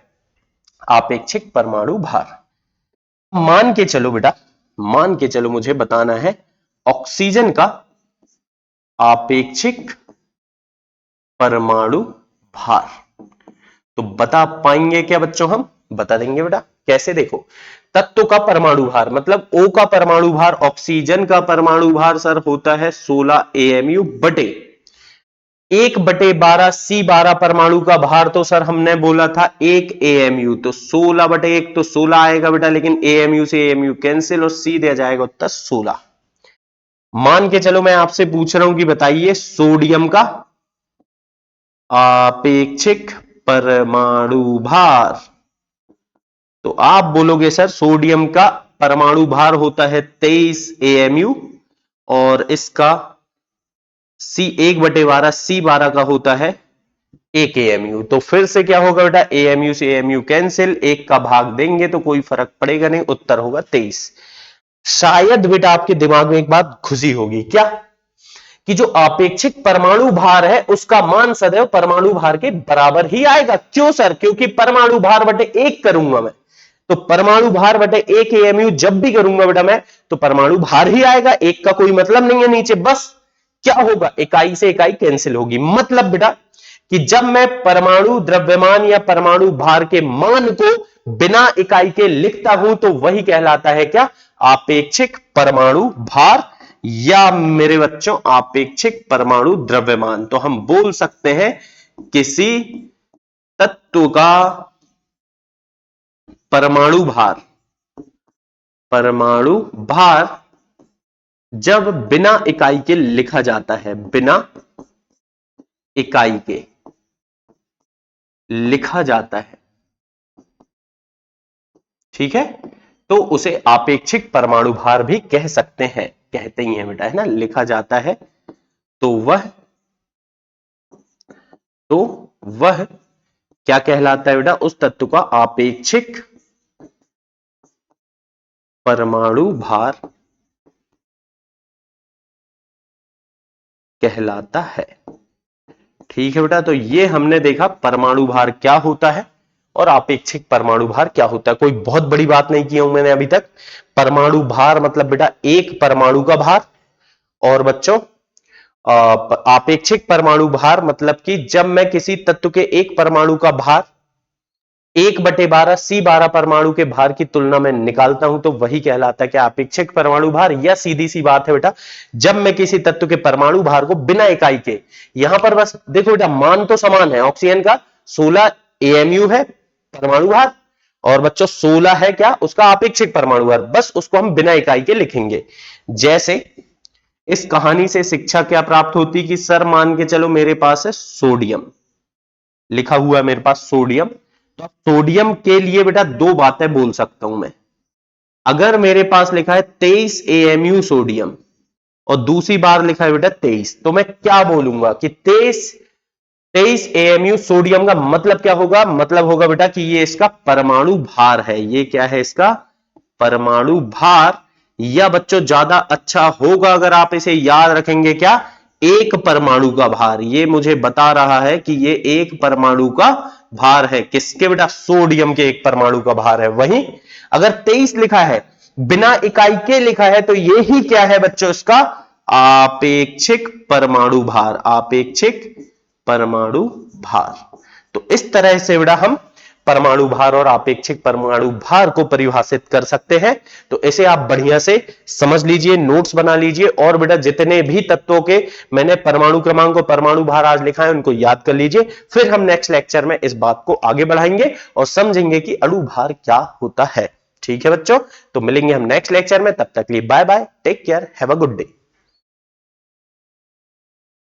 आपेक्षिक परमाणु भार। मान के चलो बेटा, मान के चलो मुझे बताना है ऑक्सीजन का आपेक्षिक परमाणु भार, तो बता पाएंगे क्या बच्चों? हम बता देंगे बेटा। कैसे? देखो, तत्व का परमाणु भार मतलब O का परमाणु भार, ऑक्सीजन का परमाणु भार सर होता है 16 AMU बटे 1/12 C12 परमाणु का भार तो सर हमने बोला था 1 AMU, तो 16/1 तो 16 आएगा बेटा, लेकिन AMU से AMU कैंसिल और C दिया जाएगा उत्तर 16। मान के चलो मैं आपसे पूछ रहा हूं कि बताइए सोडियम का आपेक्षिक परमाणु भार, तो आप बोलोगे सर सोडियम का परमाणु भार होता है 23 AMU और इसका C1/12 C12 का होता है 1 AMU। तो फिर से क्या होगा बेटा, AMU से AMU कैंसिल, 1 का भाग देंगे तो कोई फर्क पड़ेगा नहीं, उत्तर होगा 23। शायद बेटा आपके दिमाग में एक बात घुसी होगी, क्या कि जो आपेक्षिक परमाणु भार है उसका मान सदैव परमाणु भार के बराबर ही आएगा। क्यों सर? क्योंकि परमाणु भार बटे 1 करूंगा मैं, तो परमाणु भार बटे 1 AMU जब भी करूंगा बेटा मैं, तो परमाणु भार ही आएगा, 1 का कोई मतलब नहीं है नीचे। बस क्या होगा, इकाई से इकाई कैंसिल होगी। मतलब बेटा कि जब मैं परमाणु द्रव्यमान या परमाणु भार के मान को बिना इकाई के लिखता हूं तो वही कहलाता है क्या, आपेक्षिक परमाणु भार या मेरे बच्चों आपेक्षिक परमाणु द्रव्यमान। तो हम बोल सकते हैं किसी तत्व का परमाणु भार जब बिना इकाई के लिखा जाता है, बिना इकाई के लिखा जाता है, ठीक है, तो उसे आपेक्षिक परमाणु भार भी कह सकते हैं, कहते ही हैं बेटा, है ना, लिखा जाता है तो वह क्या कहलाता है बेटा, उस तत्व का आपेक्षिक परमाणु भार कहलाता है। ठीक है बेटा, तो ये हमने देखा परमाणु भार क्या होता है और आपेक्षिक परमाणु भार क्या होता है। कोई बहुत बड़ी बात नहीं की हूं मैंने अभी तक। परमाणु भार मतलब बेटा एक परमाणु का भार, और बच्चों आपेक्षिक परमाणु भार मतलब कि जब मैं किसी तत्व के एक परमाणु का भार 1/12 C12 परमाणु के भार की तुलना में निकालता हूं तो वही कहलाता है कि आपेक्षिक परमाणु भार। या सीधी सी बात है बेटा, जब मैं किसी तत्व के परमाणु भार को बिना इकाई के, यहां पर बस देखो बेटा मान तो समान है, ऑक्सीजन का 16 AMU है परमाणु भार और बच्चों 16 है क्या उसका आपेक्षिक परमाणु भार, बस उसको हम बिना इकाई के लिखेंगे। जैसे इस कहानी से शिक्षा क्या प्राप्त होती कि सर मान के चलो मेरे पास है सोडियम, लिखा हुआ है मेरे पास सोडियम, तो सोडियम के लिए बेटा दो बातें बोल सकता हूं मैं। अगर मेरे पास लिखा है 23 AMU सोडियम और दूसरी बार लिखा है बेटा 23, तो मैं क्या बोलूंगा कि 23 AMU सोडियम का मतलब क्या होगा, मतलब होगा बेटा कि ये इसका परमाणु भार है। ये क्या है, इसका परमाणु भार। या बच्चों ज्यादा अच्छा होगा अगर आप इसे याद रखेंगे, क्या एक परमाणु का भार। ये मुझे बता रहा है कि ये एक परमाणु का भार है, किसके बेटा, सोडियम के एक परमाणु का भार है। वहीं अगर 23 लिखा है बिना इकाई के लिखा है तो ये ही क्या है बच्चों, इसका आपेक्षिक परमाणु भार, आपेक्षिक परमाणु भार। तो इस तरह से बेटा हम परमाणु भार और आपेक्षिक परमाणु भार को परिभाषित कर सकते हैं। तो इसे आप बढ़िया से समझ लीजिए, नोट्स बना लीजिए और बेटा जितने भी तत्वों के मैंने परमाणु क्रमांक और परमाणु भार आज लिखा है उनको याद कर लीजिए। फिर हम नेक्स्ट लेक्चर में इस बात को आगे बढ़ाएंगे और समझेंगे कि अणु भार क्या होता है। ठीक है बच्चों, तो मिलेंगे हम नेक्स्ट लेक्चर में, तब तक के लिए bye bye, take care, have a good day.